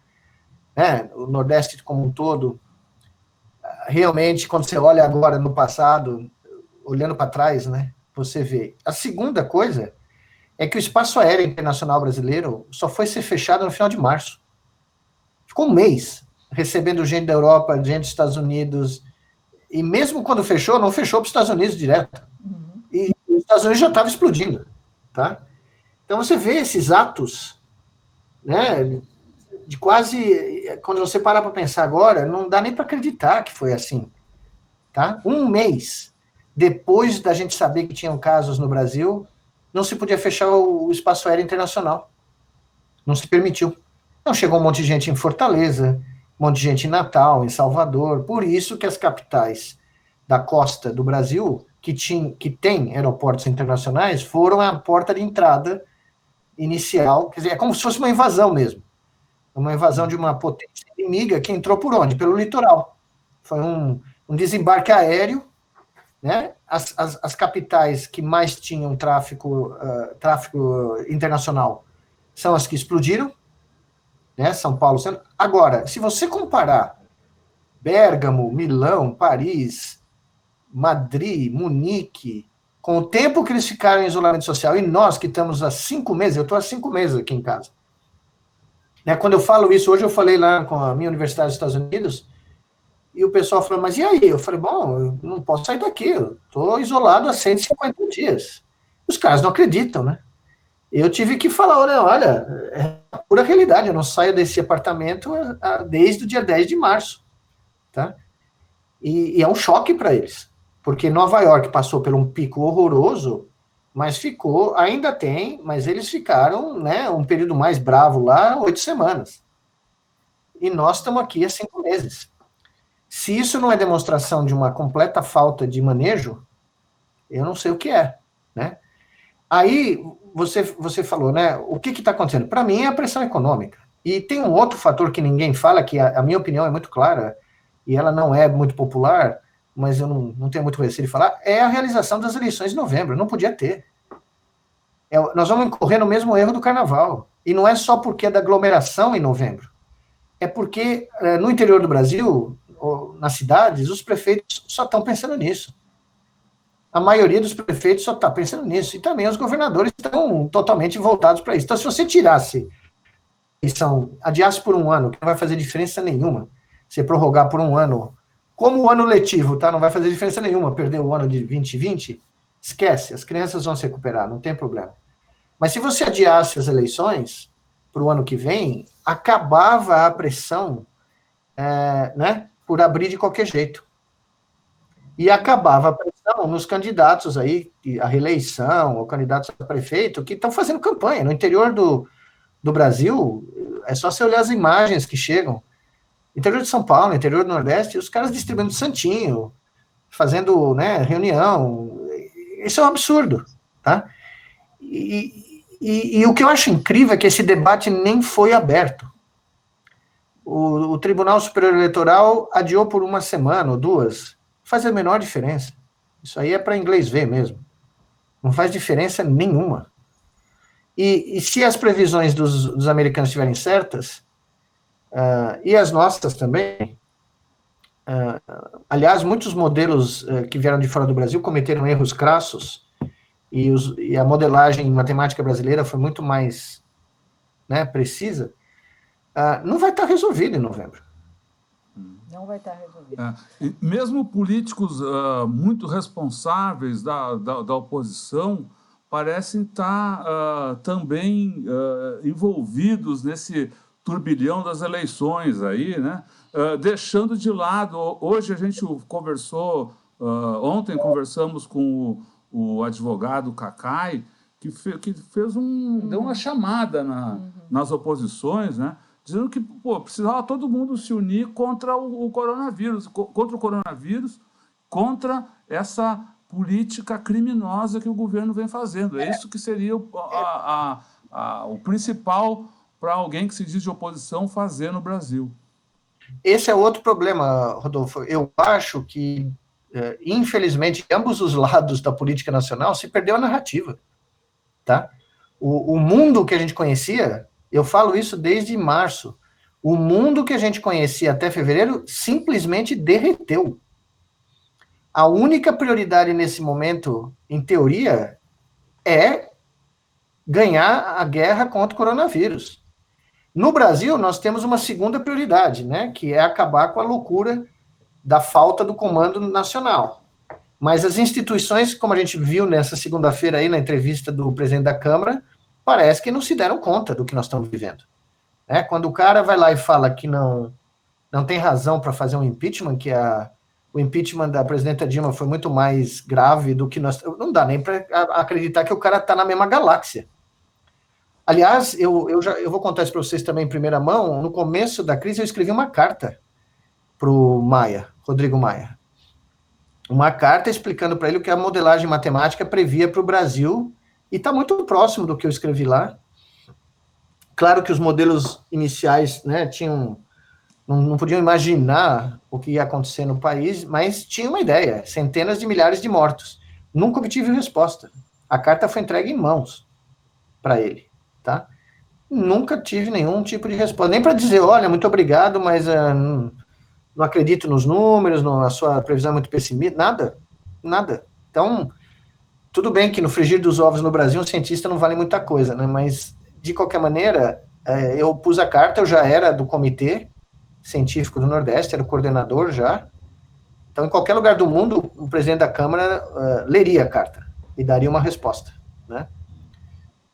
né, o Nordeste como um todo, realmente, quando você olha agora no passado, olhando para trás, né, você vê. A segunda coisa é que o espaço aéreo internacional brasileiro só foi ser fechado no final de março. Ficou um mês recebendo gente da Europa, gente dos Estados Unidos, e mesmo quando fechou, não fechou para os Estados Unidos direto. E os Estados Unidos já estavam explodindo, tá? Então você vê esses atos, né, de quase, quando você parar para pensar agora, não dá nem para acreditar que foi assim, tá? Um mês depois da gente saber que tinham casos no Brasil, não se podia fechar o espaço aéreo internacional. Não se permitiu. Então chegou um monte de gente em Fortaleza, um monte de gente em Natal, em Salvador. Por isso que as capitais da costa do Brasil, que tem aeroportos internacionais, foram a porta de entrada inicial. Quer dizer, é como se fosse uma invasão mesmo. Uma invasão de uma potência inimiga que entrou por onde? Pelo litoral. Foi um desembarque aéreo, né? As capitais que mais tinham tráfego internacional são as que explodiram, né? São Paulo sendo. Agora, se você comparar Bérgamo, Milão, Paris, Madrid, Munique, com o tempo que eles ficaram em isolamento social, e nós que estamos há 5 meses, eu estou há 5 meses aqui em casa. Né? Quando eu falo isso, hoje eu falei lá com a minha universidade dos Estados Unidos, e o pessoal falou, mas e aí? Eu falei, bom, eu não posso sair daqui, eu estou isolado há 150 dias. Os caras não acreditam, né? Eu tive que falar, olha, é a pura realidade, eu não saio desse apartamento desde o dia 10 de março, tá? E é um choque para eles, porque Nova York passou por um pico horroroso, mas ainda tem, mas eles ficaram, né, um período mais bravo lá, 8 semanas. E nós estamos aqui há 5 meses. Se isso não é demonstração de uma completa falta de manejo, eu não sei o que é, né? Aí, você falou, né, o que está acontecendo? Para mim é a pressão econômica. E tem um outro fator que ninguém fala, que a minha opinião é muito clara, e ela não é muito popular, mas eu não tenho muito receio de falar, é a realização das eleições em novembro. Não podia ter. Nós vamos incorrer no mesmo erro do carnaval. E não é só porque é da aglomeração em novembro. É porque no interior do Brasil, nas cidades, os prefeitos só estão pensando nisso. A maioria dos prefeitos só está pensando nisso. E também os governadores estão totalmente voltados para isso. Então, se você tirasse adiasse por um ano, que não vai fazer diferença nenhuma, você prorrogar por um ano, como o ano letivo, tá? Não vai fazer diferença nenhuma perder o ano de 2020, esquece, as crianças vão se recuperar, não tem problema. Mas se você adiasse as eleições para o ano que vem, acabava a pressão, né, por abrir de qualquer jeito. E acabava a pressão Não, nos candidatos aí, a reeleição, ou candidatos a prefeito, que estão fazendo campanha. No interior do Brasil, é só você olhar as imagens que chegam. Interior de São Paulo, interior do Nordeste, os caras distribuindo santinho, fazendo, né, reunião. Isso é um absurdo, tá? E o que eu acho incrível é que esse debate nem foi aberto. O Tribunal Superior Eleitoral adiou por uma semana ou duas. Não faz a menor diferença. Isso aí é para inglês ver mesmo. Não faz diferença nenhuma. E se as previsões dos americanos estiverem certas, e as nossas também, aliás, muitos modelos que vieram de fora do Brasil cometeram erros crassos, e a modelagem matemática brasileira foi muito mais, né, precisa, não vai estar resolvido em novembro. Não vai estar resolvido. E mesmo políticos muito responsáveis da oposição parecem estar também envolvidos nesse turbilhão das eleições aí, né? Deixando de lado. Hoje a gente conversou, ontem conversamos com o advogado Cacai, que fez deu uma chamada nas oposições, né? Dizendo que precisava todo mundo se unir contra o coronavírus, contra essa política criminosa que o governo vem fazendo. É isso que seria o principal para alguém que se diz de oposição fazer no Brasil. Esse é outro problema, Rodolfo. Eu acho que, infelizmente, em ambos os lados da política nacional se perdeu a narrativa. Tá? O mundo que a gente conhecia, eu falo isso desde março, o mundo que a gente conhecia até fevereiro simplesmente derreteu. A única prioridade nesse momento, em teoria, é ganhar a guerra contra o coronavírus. No Brasil, nós temos uma segunda prioridade, né, que é acabar com a loucura da falta do comando nacional. Mas as instituições, como a gente viu nessa segunda-feira aí na entrevista do presidente da Câmara, parece que não se deram conta do que nós estamos vivendo. Quando o cara vai lá e fala que não tem razão para fazer um impeachment, que o impeachment da presidenta Dilma foi muito mais grave do que nós... Não dá nem para acreditar que o cara está na mesma galáxia. Aliás, eu vou contar isso para vocês também em primeira mão. No começo da crise, eu escrevi uma carta para o Rodrigo Maia. Uma carta explicando para ele o que a modelagem matemática previa para o Brasil, e está muito próximo do que eu escrevi lá. Claro que os modelos iniciais, né, não podiam imaginar o que ia acontecer no país, mas tinha uma ideia, centenas de milhares de mortos. Nunca obtive resposta. A carta foi entregue em mãos para ele, tá? Nunca tive nenhum tipo de resposta, nem para dizer, olha, muito obrigado, mas não acredito nos números, a sua previsão é muito pessimista, nada. Então, tudo bem que no frigir dos ovos no Brasil, um cientista não vale muita coisa, né? Mas, de qualquer maneira, eu pus a carta, eu já era do Comitê Científico do Nordeste, era o coordenador já. Então, em qualquer lugar do mundo, o presidente da Câmara leria a carta e daria uma resposta, né?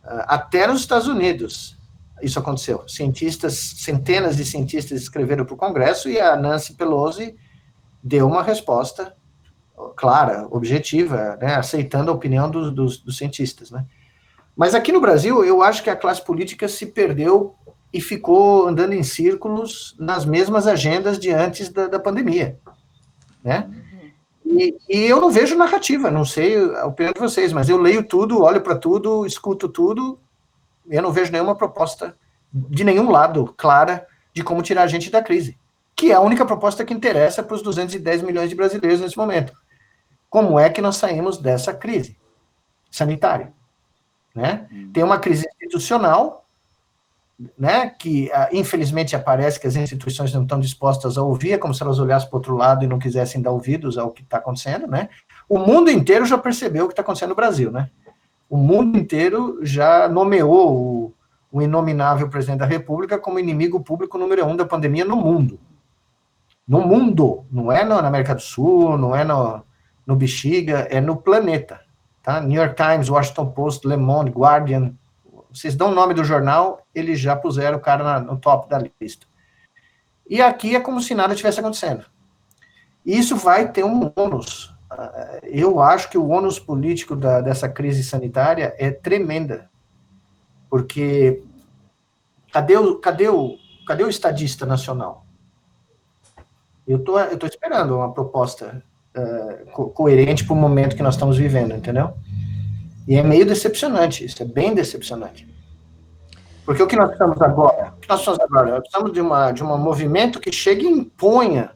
Até nos Estados Unidos isso aconteceu. Centenas de cientistas escreveram para o Congresso e a Nancy Pelosi deu uma resposta clara, objetiva, né, aceitando a opinião dos cientistas, né? Mas aqui no Brasil, eu acho que a classe política se perdeu e ficou andando em círculos nas mesmas agendas de antes da pandemia, né? E eu não vejo narrativa, não sei a opinião de vocês, mas eu leio tudo, olho para tudo, escuto tudo, e eu não vejo nenhuma proposta de nenhum lado clara de como tirar a gente da crise, que é a única proposta que interessa para os 210 milhões de brasileiros nesse momento. Como é que nós saímos dessa crise sanitária, né? Tem uma crise institucional, né, que infelizmente parece que as instituições não estão dispostas a ouvir, é como se elas olhassem para o outro lado e não quisessem dar ouvidos ao que está acontecendo, né? O mundo inteiro já percebeu o que está acontecendo no Brasil, né? O mundo inteiro já nomeou o inominável presidente da República como inimigo público número 1 da pandemia no mundo. No mundo, não é na América do Sul, não é no Bexiga, é no planeta, tá? New York Times, Washington Post, Le Monde, Guardian, vocês dão o nome do jornal, eles já puseram o cara no top da lista. E aqui é como se nada tivesse acontecendo. E isso vai ter um ônus eu acho que o ônus político dessa crise sanitária é tremenda, porque cadê o estadista nacional? Eu tô esperando uma proposta coerente para o momento que nós estamos vivendo, entendeu? E é meio decepcionante, isso é bem decepcionante. Porque o que nós precisamos agora? Nós precisamos de um movimento que chegue e imponha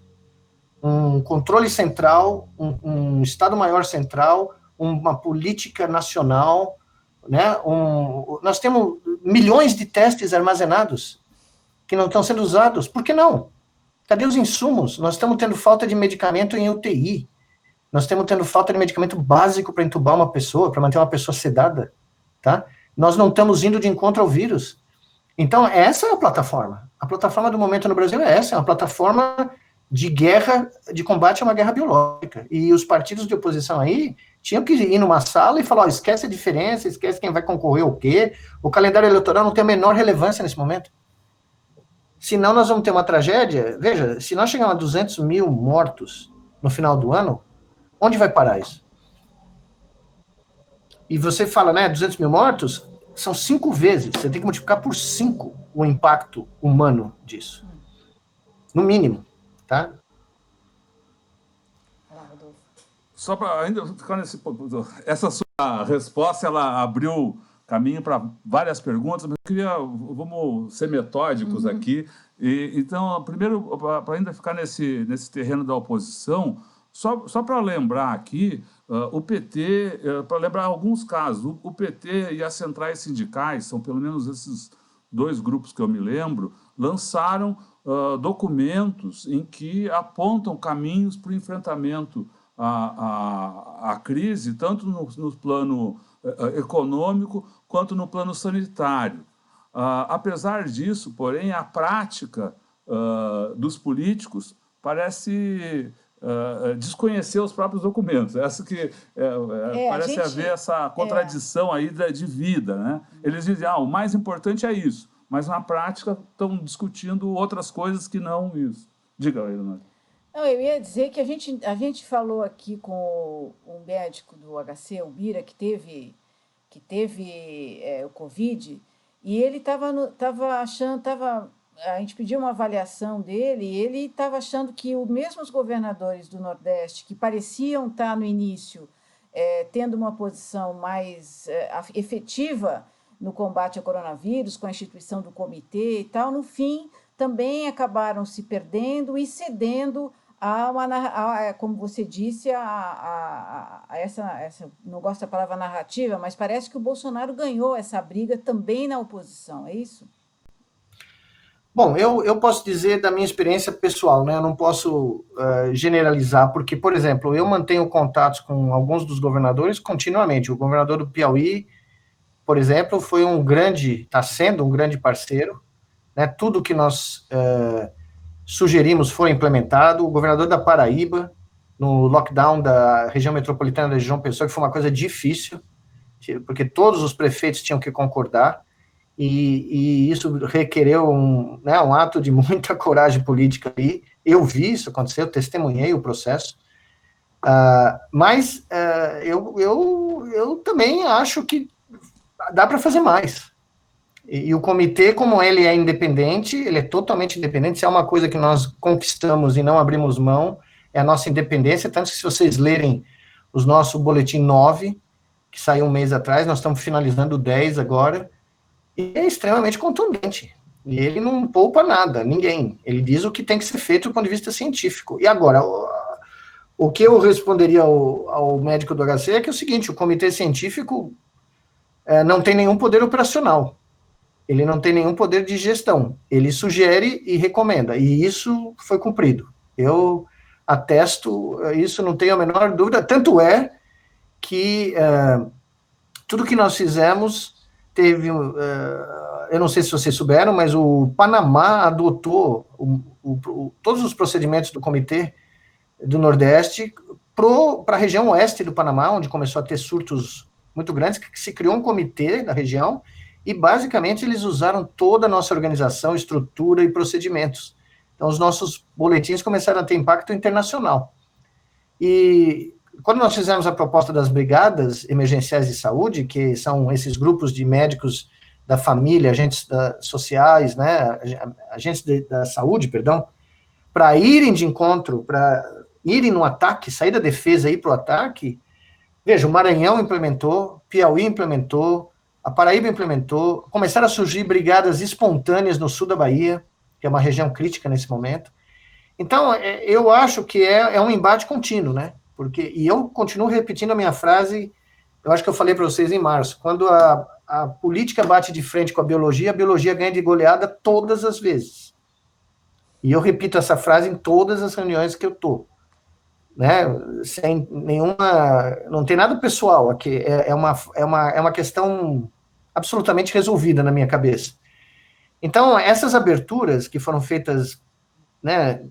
um controle central, um Estado-Maior central, uma política nacional, né? Nós temos milhões de testes armazenados que não estão sendo usados. Por que não? Cadê os insumos? Nós estamos tendo falta de medicamento em UTI. Nós estamos tendo falta de medicamento básico para entubar uma pessoa, para manter uma pessoa sedada, tá? Nós não estamos indo de encontro ao vírus. Então, essa é a plataforma. A plataforma do momento no Brasil é essa, é uma plataforma de guerra, de combate a uma guerra biológica. E os partidos de oposição aí tinham que ir numa sala e falar, ó, esquece a diferença, esquece quem vai concorrer ao quê, o calendário eleitoral não tem a menor relevância nesse momento. Senão nós vamos ter uma tragédia. Veja, se nós chegarmos a 200 mil mortos no final do ano, onde vai parar isso? E você fala, né, 200 mil mortos, são 5 vezes, você tem que multiplicar por 5 o impacto humano disso. No mínimo, tá? Só para ainda ficar nesse ponto, essa sua resposta, ela abriu caminho para várias perguntas, mas eu queria, vamos ser metódicos aqui. Então, primeiro, para ainda ficar nesse terreno da oposição, só para lembrar aqui, o PT, para lembrar alguns casos, o PT e as centrais sindicais, são pelo menos esses 2 grupos que eu me lembro, lançaram documentos em que apontam caminhos para o enfrentamento à crise, tanto no plano econômico quanto no plano sanitário. Apesar disso, porém, a prática dos políticos parece desconhecer os próprios documentos. Essa que parece haver essa contradição aí de vida, né? Eles dizem, o mais importante é isso, mas na prática estão discutindo outras coisas que não isso. Diga, Leonardo. Não, eu ia dizer que a gente falou aqui com um médico do HC, o Bira, que teve o Covid, e ele estava achando, a gente pediu uma avaliação dele, e ele estava achando que mesmo os governadores do Nordeste, que pareciam estar no início tendo uma posição mais efetiva no combate ao coronavírus, com a instituição do comitê e tal, no fim também acabaram se perdendo e cedendo como você disse, essa, não gosto da palavra narrativa, mas parece que o Bolsonaro ganhou essa briga também na oposição, é isso? Bom, eu posso dizer da minha experiência pessoal, né? Eu não posso generalizar, porque, por exemplo, eu mantenho contatos com alguns dos governadores continuamente. O governador do Piauí, por exemplo, está sendo um grande parceiro, né? Tudo que nós sugerimos foi implementado. O governador da Paraíba, no lockdown da região metropolitana de João Pessoa, que foi uma coisa difícil, porque todos os prefeitos tinham que concordar, e isso requereu um ato de muita coragem política ali. Eu vi isso acontecer, eu testemunhei o processo, mas eu também acho que dá para fazer mais. E o comitê, como ele é independente, ele é totalmente independente. Se é uma coisa que nós conquistamos e não abrimos mão, é a nossa independência. Tanto que, se vocês lerem o nosso boletim 9, que saiu um mês atrás, nós estamos finalizando o 10 agora, e é extremamente contundente. E ele não poupa nada, ninguém. Ele diz o que tem que ser feito do ponto de vista científico. E agora, o que eu responderia ao médico do HC é que é o seguinte: o comitê científico não tem nenhum poder operacional. Ele não tem nenhum poder de gestão. Ele sugere e recomenda, e isso foi cumprido. Eu atesto, isso não tenho a menor dúvida, tanto é que tudo que nós fizemos teve... eu não sei se vocês souberam, mas o Panamá adotou todos os procedimentos do Comitê do Nordeste para a região oeste do Panamá, onde começou a ter surtos muito grandes, que se criou um comitê da região, e basicamente eles usaram toda a nossa organização, estrutura e procedimentos. Então os nossos boletins começaram a ter impacto internacional. E quando nós fizemos a proposta das brigadas emergenciais de saúde, que são esses grupos de médicos da família, agentes sociais, né, agentes da saúde, perdão, para irem de encontro, para irem no ataque, sair da defesa e ir para o ataque, veja, o Maranhão implementou, Piauí implementou, a Paraíba implementou, começaram a surgir brigadas espontâneas no sul da Bahia, que é uma região crítica nesse momento. Então, eu acho que é um embate contínuo, né? E eu continuo repetindo a minha frase, eu acho que eu falei para vocês em março, quando a política bate de frente com a biologia ganha de goleada todas as vezes. E eu repito essa frase em todas as reuniões que eu estou, né? Sem nenhuma... Não tem nada pessoal aqui, é uma questão absolutamente resolvida na minha cabeça. Então, essas aberturas que foram feitas, né,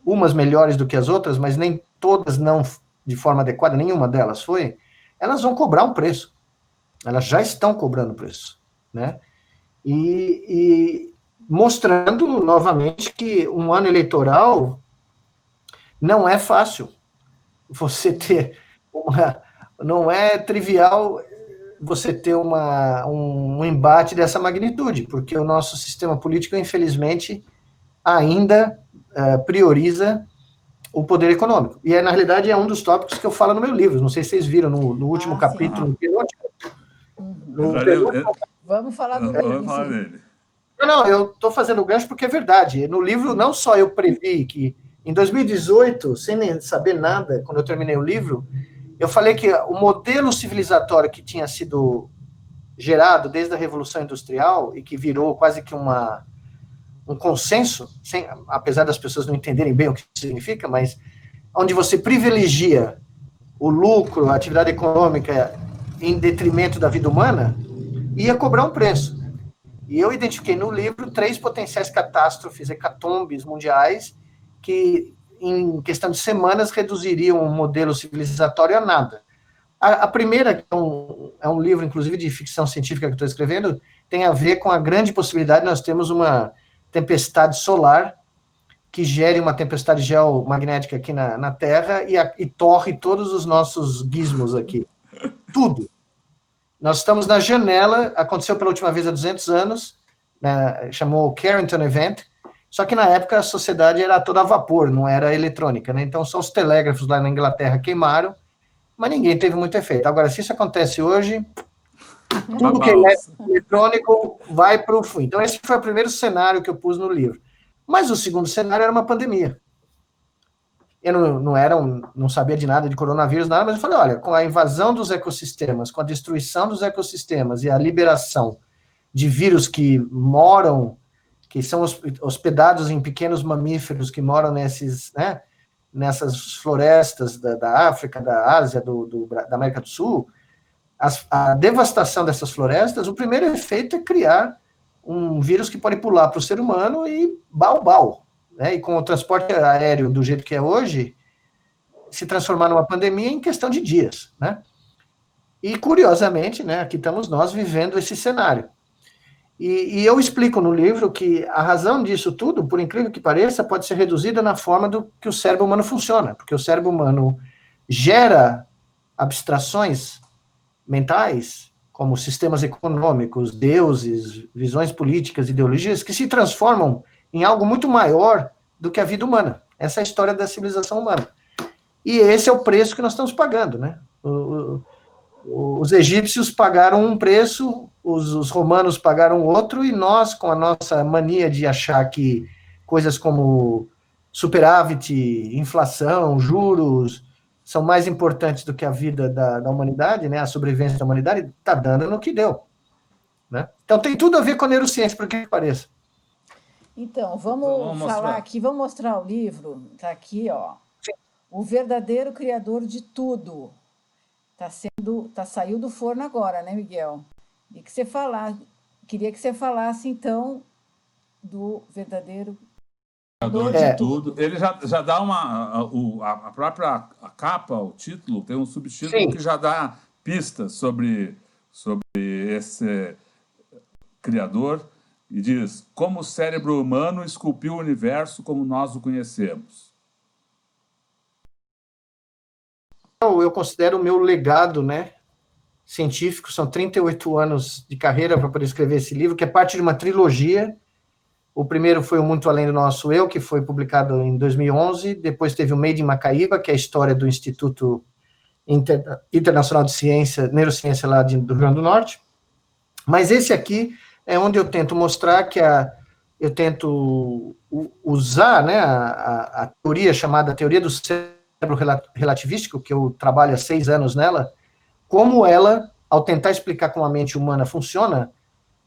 umas melhores do que as outras, mas nem todas não de forma adequada, nenhuma delas foi, elas vão cobrar um preço. Elas já estão cobrando preço, né? E mostrando novamente que um ano eleitoral não é fácil. Você ter não é trivial você ter um embate dessa magnitude, porque o nosso sistema político, infelizmente, ainda prioriza o poder econômico. E, na realidade, é um dos tópicos que eu falo no meu livro. Não sei se vocês viram no último capítulo. Vamos falar do livro. Não, eu estou fazendo o gancho porque é verdade. No livro, não só eu previ que, em 2018, sem nem saber nada, quando eu terminei o livro, eu falei que o modelo civilizatório que tinha sido gerado desde a Revolução Industrial e que virou quase que um consenso, apesar das pessoas não entenderem bem o que significa, mas onde você privilegia o lucro, a atividade econômica em detrimento da vida humana, ia cobrar um preço. E eu identifiquei no livro 3 potenciais catástrofes, hecatombes mundiais, que em questão de semanas reduziriam o modelo civilizatório a nada. A primeira, que é um livro, inclusive, de ficção científica que eu estou escrevendo, tem a ver com a grande possibilidade de nós termos uma tempestade solar que gere uma tempestade geomagnética aqui na Terra e torre todos os nossos gizmos aqui. Tudo. Nós estamos na janela, aconteceu pela última vez há 200 anos, né, chamou o Carrington Event, só que na época a sociedade era toda a vapor, não era eletrônica, né? Então só os telégrafos lá na Inglaterra queimaram, mas ninguém teve muito efeito. Agora, se isso acontece hoje, tudo que é eletrônico vai para o fim. Então, esse foi o primeiro cenário que eu pus no livro. Mas o segundo cenário era uma pandemia. Eu não sabia de nada de coronavírus, nada, mas eu falei, olha, com a invasão dos ecossistemas, com a destruição dos ecossistemas e a liberação de vírus que são hospedados em pequenos mamíferos que moram nessas florestas da África, da Ásia, da América do Sul, a devastação dessas florestas, o primeiro efeito é criar um vírus que pode pular para o ser humano e bau, né? E com o transporte aéreo do jeito que é hoje, se transformar numa pandemia em questão de dias, né? E, curiosamente, né, aqui estamos nós vivendo esse cenário. E eu explico no livro que a razão disso tudo, por incrível que pareça, pode ser reduzida na forma do que o cérebro humano funciona, porque o cérebro humano gera abstrações mentais, como sistemas econômicos, deuses, visões políticas, ideologias, que se transformam em algo muito maior do que a vida humana. Essa é a história da civilização humana. E esse é o preço que nós estamos pagando, né? Os egípcios pagaram um preço, os romanos pagaram outro, e nós, com a nossa mania de achar que coisas como superávit, inflação, juros, são mais importantes do que a vida da humanidade, né, a sobrevivência da humanidade, está dando no que deu. Né? Então tem tudo a ver com a neurociência, por que pareça. Então, vamos falar aqui, vamos mostrar o livro, está aqui, ó. Sim. O verdadeiro criador de tudo. Saiu do forno agora, né, Miguel? E queria que você falasse, então, do verdadeiro criador de tudo. Ele já dá a própria capa, o título, tem um subtítulo Sim. que já dá pistas sobre esse criador e diz: como o cérebro humano esculpiu o universo como nós o conhecemos. eu considero o meu legado, né, científico. São 38 anos de carreira para poder escrever esse livro, que é parte de uma trilogia. O primeiro foi o Muito Além do Nosso Eu, que foi publicado em 2011. Depois teve o Made in Macaíba, que é a história do Instituto Internacional de Ciência, Neurociência lá do Rio Grande do Norte. Mas esse aqui é onde eu tento mostrar que eu tento usar, né, a teoria chamada teoria do cérebro relativístico, que eu trabalho há 6 anos nela, como ela, ao tentar explicar como a mente humana funciona,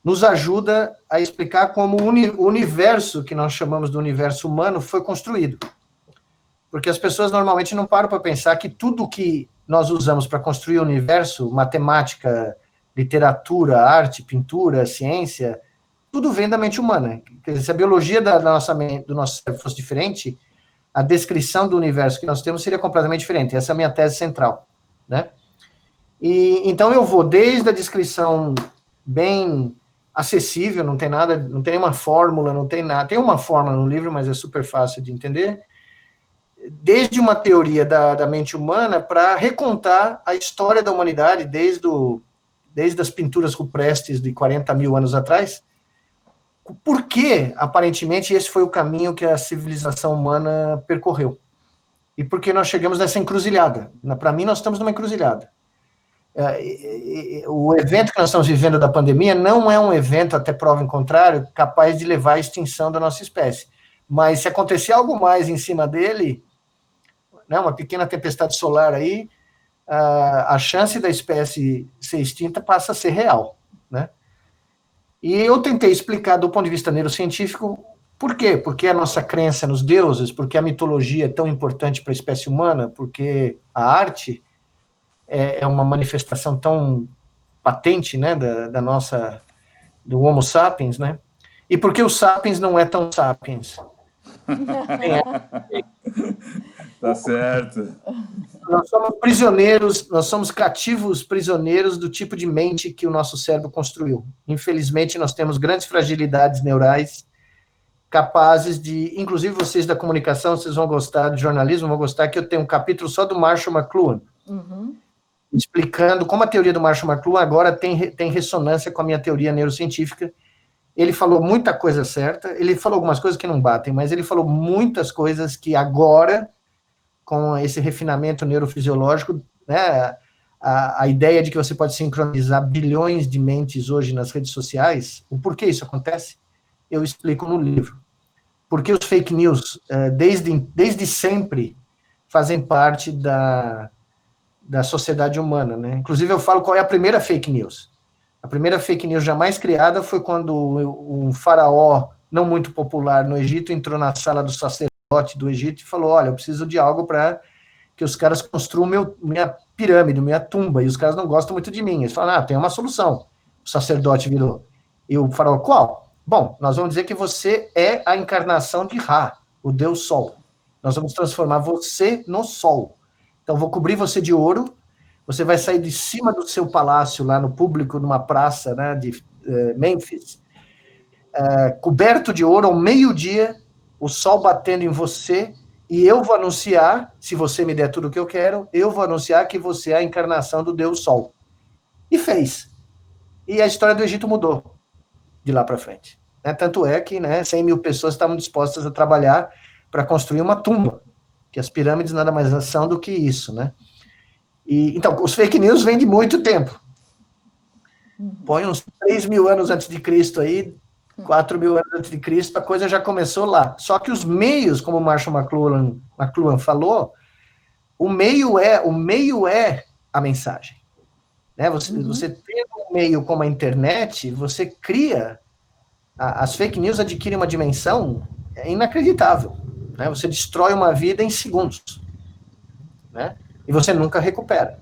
nos ajuda a explicar como o universo, que nós chamamos do universo humano, foi construído. Porque as pessoas normalmente não param para pensar que tudo que nós usamos para construir o universo, matemática, literatura, arte, pintura, ciência, tudo vem da mente humana. Quer dizer, se a biologia do nosso cérebro fosse diferente, a descrição do universo que nós temos seria completamente diferente. Essa é a minha tese central, né? E então eu vou desde a descrição bem acessível, não tem nada, não tem nenhuma fórmula, não tem nada. Tem uma fórmula no livro, mas é super fácil de entender. Desde uma teoria da mente humana para recontar a história da humanidade desde as pinturas rupestres de 40 mil anos atrás. Por que, aparentemente, esse foi o caminho que a civilização humana percorreu? E por que nós chegamos nessa encruzilhada? Para mim, nós estamos numa encruzilhada. O evento que nós estamos vivendo da pandemia não é um evento, até prova em contrário, capaz de levar à extinção da nossa espécie. Mas se acontecer algo mais em cima dele, né, uma pequena tempestade solar aí, a chance da espécie ser extinta passa a ser real, né? E eu tentei explicar do ponto de vista neurocientífico por quê? Porque a nossa crença nos deuses, porque a mitologia é tão importante para a espécie humana, porque a arte é uma manifestação tão patente, né, do Homo sapiens, né? E porque o sapiens não é tão sapiens. Tá certo. Nós somos prisioneiros, nós somos cativos prisioneiros do tipo de mente que o nosso cérebro construiu. Infelizmente, nós temos grandes fragilidades neurais capazes de, inclusive vocês da comunicação, vocês vão gostar, de jornalismo, vão gostar, que eu tenho um capítulo só do Marshall McLuhan, explicando como a teoria do Marshall McLuhan agora tem ressonância com a minha teoria neurocientífica. Ele falou muita coisa certa, ele falou algumas coisas que não batem, mas ele falou muitas coisas que agora, com esse refinamento neurofisiológico, né, a ideia de que você pode sincronizar bilhões de mentes hoje nas redes sociais, o porquê isso acontece, eu explico no livro. Porque os fake news, desde sempre, fazem parte da sociedade humana, né? Inclusive, eu falo qual é a primeira fake news. A primeira fake news jamais criada foi quando um faraó não muito popular no Egito entrou na sala do sacerdote do Egito e falou: olha, eu preciso de algo para que os caras construam minha pirâmide, minha tumba, e os caras não gostam muito de mim. Eles falaram: tem uma solução. O sacerdote virou. E o faraó: qual? Bom, nós vamos dizer que você é a encarnação de Ra, o Deus Sol. Nós vamos transformar você no Sol. Então, vou cobrir você de ouro, você vai sair de cima do seu palácio, lá no público, numa praça, né, de Memphis, coberto de ouro, ao meio-dia, o sol batendo em você, e eu vou anunciar, se você me der tudo o que eu quero, eu vou anunciar que você é a encarnação do Deus Sol. E fez. E a história do Egito mudou de lá para frente. Né? Tanto é que 100 mil pessoas estavam dispostas a trabalhar para construir uma tumba, que as pirâmides nada mais são do que isso, né? Então, os fake news vêm de muito tempo. Põe uns 3 mil anos antes de Cristo aí, 4 mil anos antes de Cristo, a coisa já começou lá. Só que os meios, como o Marshall McLuhan falou, o meio é a mensagem. Né? Você tem um meio como a internet, você cria... As fake news adquirem uma dimensão inacreditável. Né? Você destrói uma vida em segundos. Né? E você nunca recupera.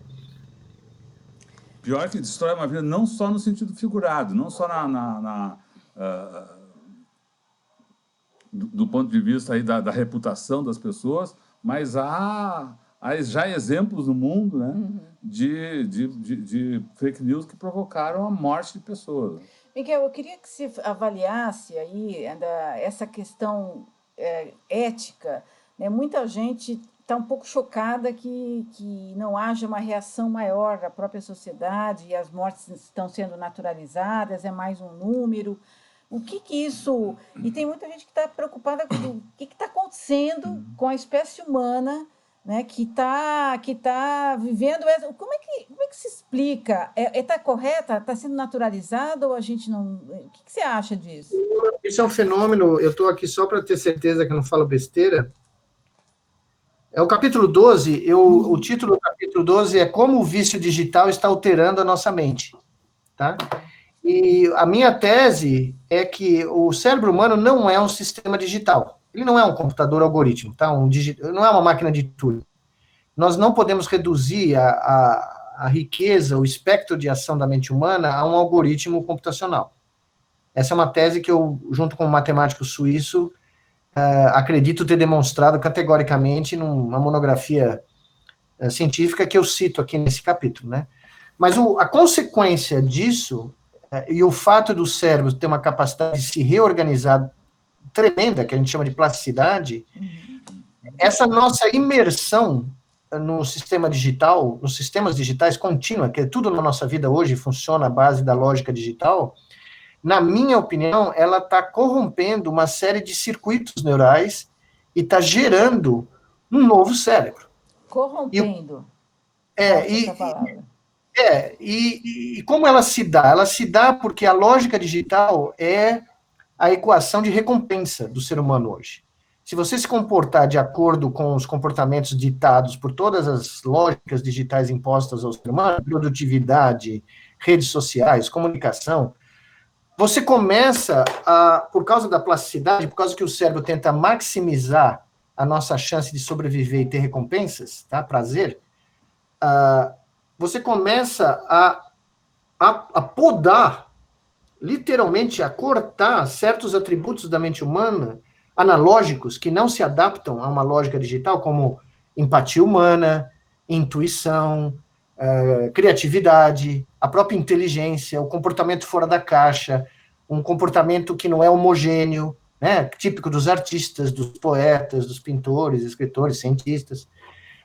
Pior que destrói uma vida não só no sentido figurado, não só do ponto de vista aí da reputação das pessoas, mas há já exemplos no mundo, né, de fake news que provocaram a morte de pessoas. Miguel, eu queria que você avaliasse aí essa questão ética, né? Muita gente tá um pouco chocada que não haja uma reação maior da própria sociedade e as mortes estão sendo naturalizadas, é mais um número. O que que isso... E tem muita gente que está preocupada com o que está acontecendo com a espécie humana, né, que tá vivendo... Como é que se explica? Está correta? Está sendo naturalizada ou a gente não... O que você acha disso? Isso é um fenômeno, eu estou aqui só para ter certeza que eu não falo besteira. É o capítulo 12, o título do capítulo 12 é Como o Vício Digital está alterando a nossa mente. Tá? E a minha tese é que o cérebro humano não é um sistema digital. Ele não é um computador algoritmo, tá? Não é uma máquina de Turing. Nós não podemos reduzir a riqueza, o espectro de ação da mente humana a um algoritmo computacional. Essa é uma tese que eu, junto com um matemático suíço, acredito ter demonstrado categoricamente numa monografia científica que eu cito aqui nesse capítulo, né? Mas a consequência disso, e o fato do cérebro ter uma capacidade de se reorganizar tremenda, que a gente chama de plasticidade, essa nossa imersão no sistema digital, nos sistemas digitais contínua, que tudo na nossa vida hoje funciona à base da lógica digital, na minha opinião, ela está corrompendo uma série de circuitos neurais e está gerando um novo cérebro. Corrompendo. E como ela se dá? Ela se dá porque a lógica digital é a equação de recompensa do ser humano hoje. Se você se comportar de acordo com os comportamentos ditados por todas as lógicas digitais impostas ao ser humano, produtividade, redes sociais, comunicação, você começa por causa da plasticidade, por causa que o cérebro tenta maximizar a nossa chance de sobreviver e ter recompensas, tá? Prazer, você começa a podar, literalmente a cortar certos atributos da mente humana, analógicos, que não se adaptam a uma lógica digital, como empatia humana, intuição, criatividade, a própria inteligência, o comportamento fora da caixa, um comportamento que não é homogêneo, né, típico dos artistas, dos poetas, dos pintores, escritores, cientistas.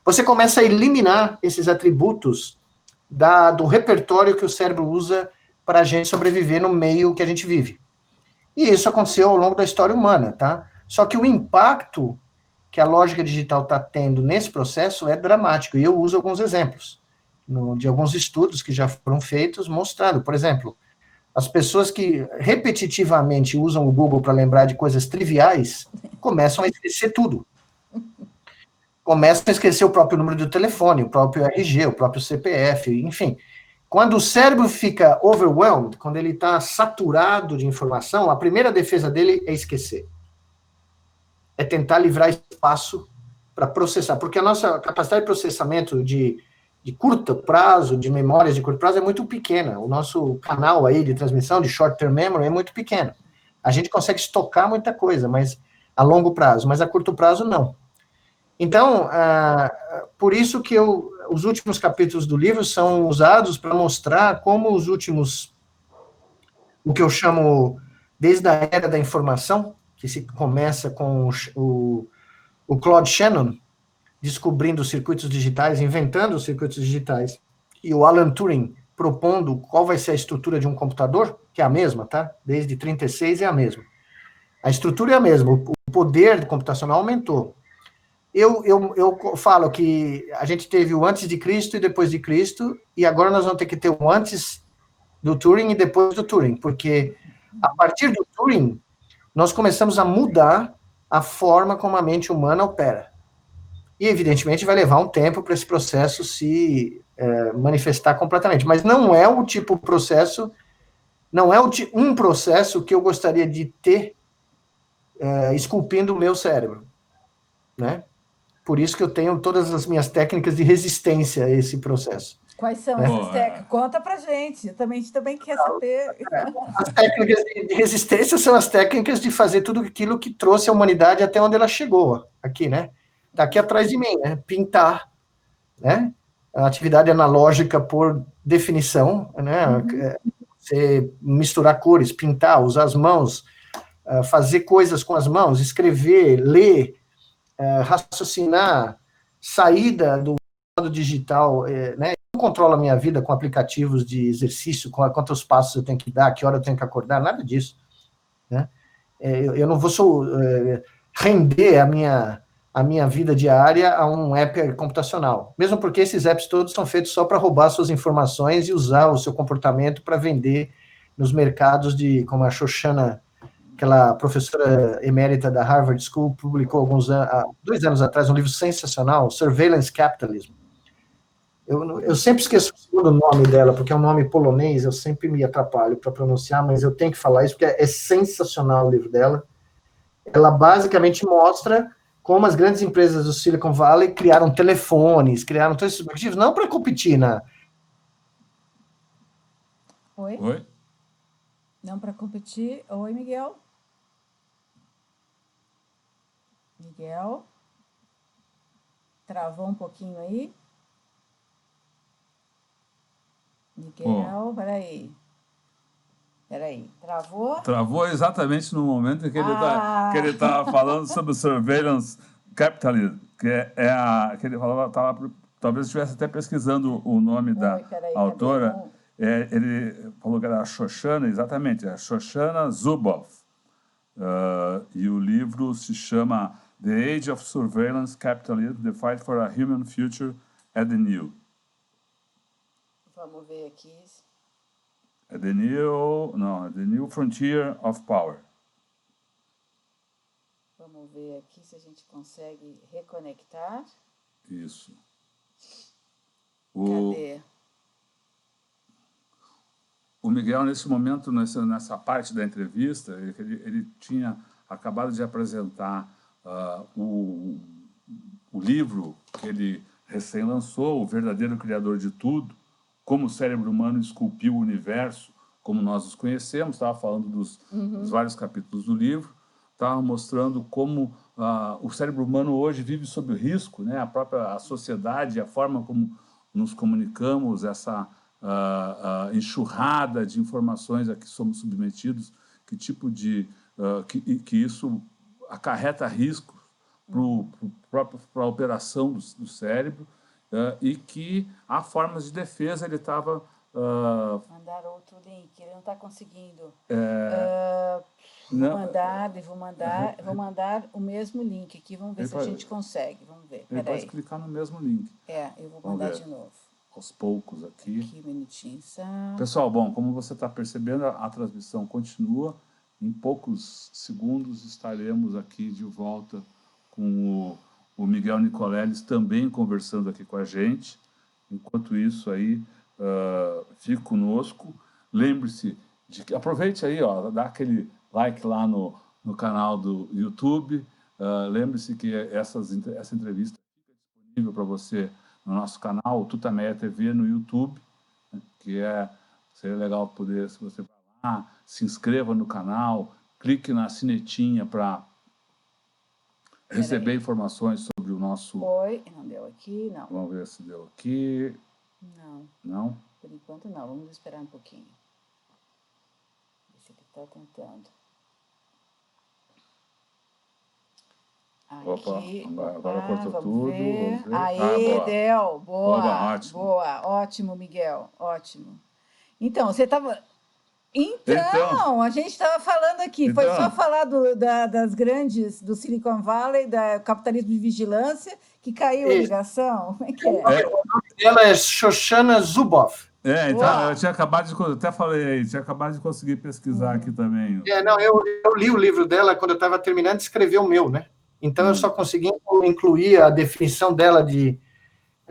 Você começa a eliminar esses atributos do repertório que o cérebro usa para a gente sobreviver no meio que a gente vive. E isso aconteceu ao longo da história humana, tá? Só que o impacto que a lógica digital está tendo nesse processo é dramático, e eu uso alguns exemplos de alguns estudos que já foram feitos, mostrando, por exemplo, as pessoas que repetitivamente usam o Google para lembrar de coisas triviais, começam a esquecer tudo. Começam a esquecer o próprio número do telefone, o próprio RG, o próprio CPF, enfim. Quando o cérebro fica overwhelmed, quando ele está saturado de informação, a primeira defesa dele é esquecer. É tentar livrar espaço para processar, porque a nossa capacidade de processamento de curto prazo, de memórias de curto prazo, é muito pequena. O nosso canal aí de transmissão de short-term memory é muito pequeno. A gente consegue estocar muita coisa, mas a longo prazo, mas a curto prazo não. Então, por isso que os últimos capítulos do livro são usados para mostrar como o que eu chamo, desde a era da informação, que se começa com o Claude Shannon, descobrindo os circuitos digitais, inventando os circuitos digitais, e o Alan Turing propondo qual vai ser a estrutura de um computador, que é a mesma, tá? Desde 36 é a mesma. A estrutura é a mesma, o poder computacional aumentou. Eu falo que a gente teve o antes de Cristo e depois de Cristo, e agora nós vamos ter que ter o antes do Turing e depois do Turing, porque a partir do Turing, nós começamos a mudar a forma como a mente humana opera. E, evidentemente, vai levar um tempo para esse processo se manifestar completamente. Mas não é o tipo de processo, não é um processo que eu gostaria de ter esculpindo o meu cérebro, né? Por isso que eu tenho todas as minhas técnicas de resistência a esse processo. Quais são essas técnicas? Conta pra gente, a gente também quer saber. As técnicas de resistência são as técnicas de fazer tudo aquilo que trouxe a humanidade até onde ela chegou, aqui, né? Tá aqui atrás de mim, né? Pintar, né? A atividade analógica por definição, né? Você misturar cores, pintar, usar as mãos, fazer coisas com as mãos, escrever, ler, raciocinar, saída do modo digital, né? Eu não controlo a minha vida com aplicativos de exercício, com quantos passos eu tenho que dar, que hora eu tenho que acordar, nada disso, né? Eu não vou render a minha vida diária a um app computacional, mesmo porque esses apps todos são feitos só para roubar suas informações e usar o seu comportamento para vender nos mercados como a Shoshana, aquela professora emérita da Harvard School, publicou há 2 anos atrás um livro sensacional, Surveillance Capitalism. Eu sempre esqueço o segundo nome dela, porque é um nome polonês, eu sempre me atrapalho para pronunciar, mas eu tenho que falar isso, porque é sensacional o livro dela. Ela basicamente mostra como as grandes empresas do Silicon Valley criaram telefones, criaram todos esses aplicativos, não para competir Oi? Não para competir. Oi, Miguel? Miguel? Travou um pouquinho aí? Miguel, peraí, travou? Travou exatamente no momento em que ele estava falando sobre o surveillance capitalism, que que ele falava, talvez estivesse até pesquisando o nome da autora. Ele falou que era a Shoshana, exatamente, a Shoshana Zuboff. E o livro se chama The Age of Surveillance Capitalism, The Fight for a Human Future at the New. Vamos ver aqui. The New Frontier of Power. Vamos ver aqui se a gente consegue reconectar. Isso. Cadê? O Miguel, nesse momento, nessa parte da entrevista, ele tinha acabado de apresentar o livro que ele recém-lançou, O Verdadeiro Criador de Tudo, como o cérebro humano esculpiu o universo, como nós os conhecemos. Estava falando dos vários capítulos do livro, estava mostrando como o cérebro humano hoje vive sob o risco, né? A sociedade, a forma como nos comunicamos, essa enxurrada de informações a que somos submetidos, que tipo de... que isso acarreta risco para a operação do cérebro, e que há formas de defesa. Ele estava... Mandar outro link, ele não está conseguindo. Vou mandar o mesmo link aqui, vamos ver se a gente consegue. Vamos ver. Ele pode clicar no mesmo link. Eu vou mandar de novo. Aos poucos aqui. Aqui, um minutinho só. Pessoal, bom, como você está percebendo, a transmissão continua. Em poucos segundos estaremos aqui de volta com o Miguel Nicoleles também conversando aqui com a gente. Enquanto isso aí, fique conosco. Lembre-se de que... Aproveite aí, dá aquele like lá no canal do YouTube. Lembre-se que essa entrevista fica disponível para você no nosso canal, Tutameia TV, no YouTube, né, que seria legal poder, se você vai lá, se inscreva no canal, clique na sinetinha para receber informações sobre o nosso... Oi, não deu aqui, não. Vamos ver se deu aqui. Não. Não? Por enquanto não, vamos esperar um pouquinho. Esse aqui está tentando. Aqui, agora cortou tudo. Aí, deu. Boa. Ótimo, Miguel. Ótimo. Então, você estava... Então, a gente estava falando aqui, foi só falar das grandes, do Silicon Valley, do capitalismo de vigilância, que caiu a ligação. Como é que é? Ela é Shoshana Zuboff. Então, eu tinha acabado de... Até falei aí, tinha acabado de conseguir pesquisar aqui também. Eu li o livro dela quando eu estava terminando de escrever o meu, né? Então, eu só consegui incluir a definição dela de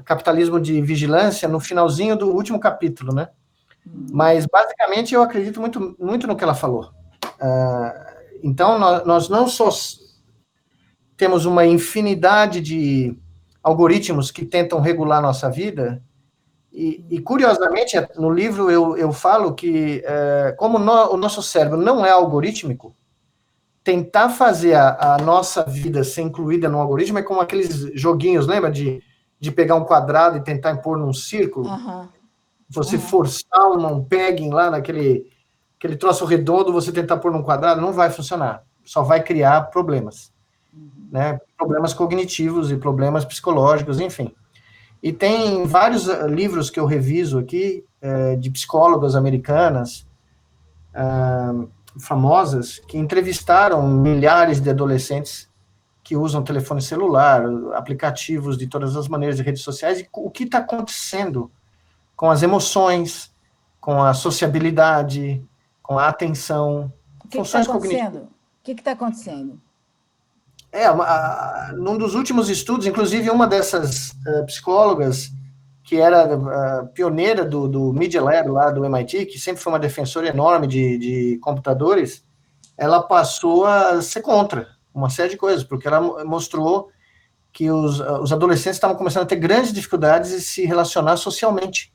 capitalismo de vigilância no finalzinho do último capítulo, né? Mas, basicamente, eu acredito muito no que ela falou. Então, nós não só temos uma infinidade de algoritmos que tentam regular nossa vida, e curiosamente, no livro eu falo que, como o nosso cérebro não é algorítmico, tentar fazer a nossa vida ser incluída no algoritmo é como aqueles joguinhos, lembra? De pegar um quadrado e tentar impor num círculo. Você forçar um pegging lá naquele troço redondo, você tentar pôr num quadrado, não vai funcionar. Só vai criar problemas. né? Problemas cognitivos e problemas psicológicos, enfim. E tem vários livros que eu reviso aqui, de psicólogas americanas, famosas, que entrevistaram milhares de adolescentes que usam telefone celular, aplicativos de todas as maneiras de redes sociais, e o que está acontecendo com as emoções, com a sociabilidade, com a atenção, O que está acontecendo? O que está acontecendo? Num dos últimos estudos, inclusive uma dessas psicólogas, que era pioneira do Media Lab lá do MIT, que sempre foi uma defensora enorme de computadores, ela passou a ser contra uma série de coisas, porque ela mostrou que os adolescentes estavam começando a ter grandes dificuldades em se relacionar socialmente,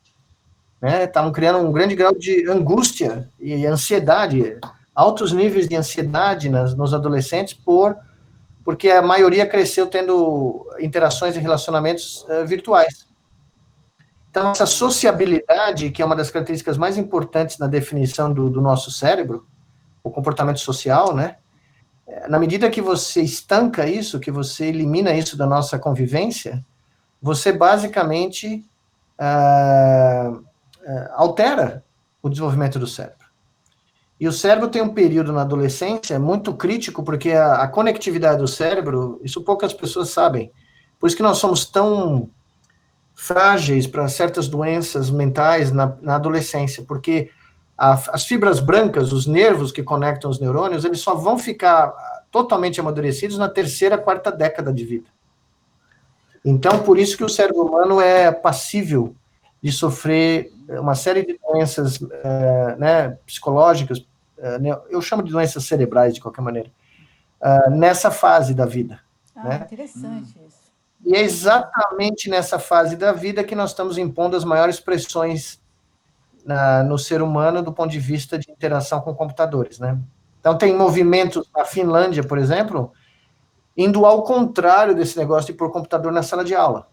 né? Estavam criando um grande grau de angústia e ansiedade, altos níveis de ansiedade nos adolescentes, porque a maioria cresceu tendo interações e relacionamentos virtuais. Então, essa sociabilidade, que é uma das características mais importantes na definição do nosso cérebro, o comportamento social, né? Na medida que você estanca isso, que você elimina isso da nossa convivência, você basicamente altera o desenvolvimento do cérebro. E o cérebro tem um período na adolescência muito crítico, porque a conectividade do cérebro, isso poucas pessoas sabem. Por isso que nós somos tão frágeis para certas doenças mentais na adolescência, porque as fibras brancas, os nervos que conectam os neurônios, eles só vão ficar totalmente amadurecidos na terceira, quarta década de vida. Então, por isso que o cérebro humano é passível de sofrer uma série de doenças psicológicas, eu chamo de doenças cerebrais, de qualquer maneira, nessa fase da vida. Né? Interessante isso. E é exatamente nessa fase da vida que nós estamos impondo as maiores pressões no ser humano do ponto de vista de interação com computadores, né? Então, tem movimentos na Finlândia, por exemplo, indo ao contrário desse negócio de pôr computador na sala de aula.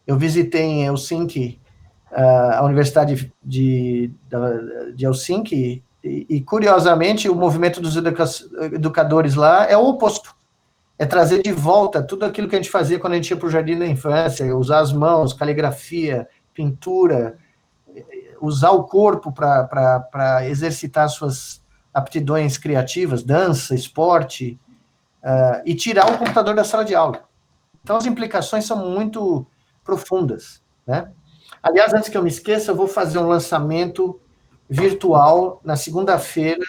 Eu visitei em Helsinki, a Universidade de Helsinki, e, curiosamente, o movimento dos educadores lá é o oposto. É trazer de volta tudo aquilo que a gente fazia quando a gente ia para o jardim da infância, usar as mãos, caligrafia, pintura, usar o corpo para exercitar suas aptidões criativas, dança, esporte, e tirar o computador da sala de aula. Então, as implicações são muito profundas, né? Aliás, antes que eu me esqueça, eu vou fazer um lançamento virtual na segunda-feira,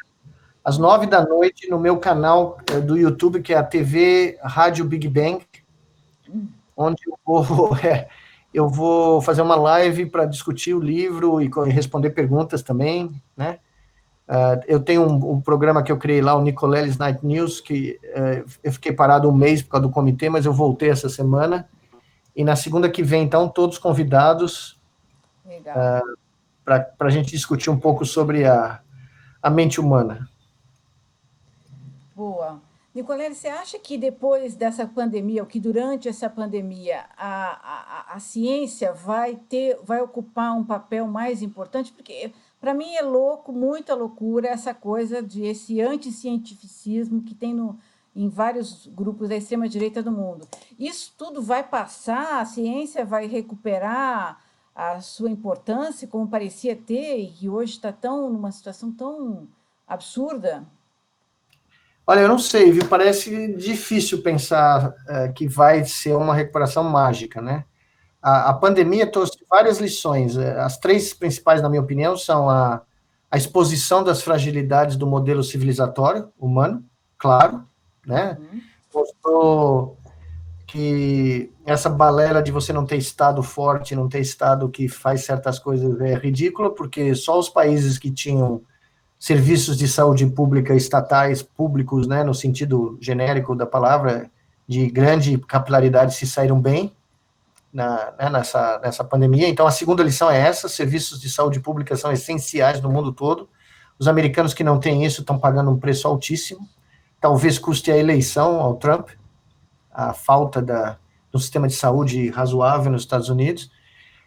às 9 da noite, no meu canal do YouTube, que é a TV Rádio Big Bang, onde eu vou fazer uma live para discutir o livro e responder perguntas também, né? Eu tenho um programa que eu criei lá, o Nicoleles Night News, que eu fiquei parado um mês por causa do comitê, mas eu voltei essa semana. E na segunda que vem, então, todos convidados para a gente discutir um pouco sobre a mente humana. Boa. Nicolene, você acha que depois dessa pandemia, ou que durante essa pandemia, a ciência vai ocupar um papel mais importante? Porque, para mim, é muita loucura essa coisa esse anticientificismo que tem em vários grupos da extrema-direita do mundo. Isso tudo vai passar? A ciência vai recuperar a sua importância, como parecia ter, e que hoje está numa situação tão absurda? Olha, eu não sei, viu? Parece difícil pensar que vai ser uma recuperação mágica, né? A pandemia trouxe várias lições. As três principais, na minha opinião, são a exposição das fragilidades do modelo civilizatório humano, claro, né? Mostrou que essa balela de você não ter Estado forte, não ter Estado que faz certas coisas é ridícula, porque só os países que tinham serviços de saúde pública estatais, públicos, né, no sentido genérico da palavra, de grande capilaridade, se saíram bem nessa pandemia. Então, a segunda lição é essa: serviços de saúde pública são essenciais no mundo todo. Os americanos que não têm isso estão pagando um preço altíssimo. Talvez custe a eleição ao Trump, a falta de um sistema de saúde razoável nos Estados Unidos.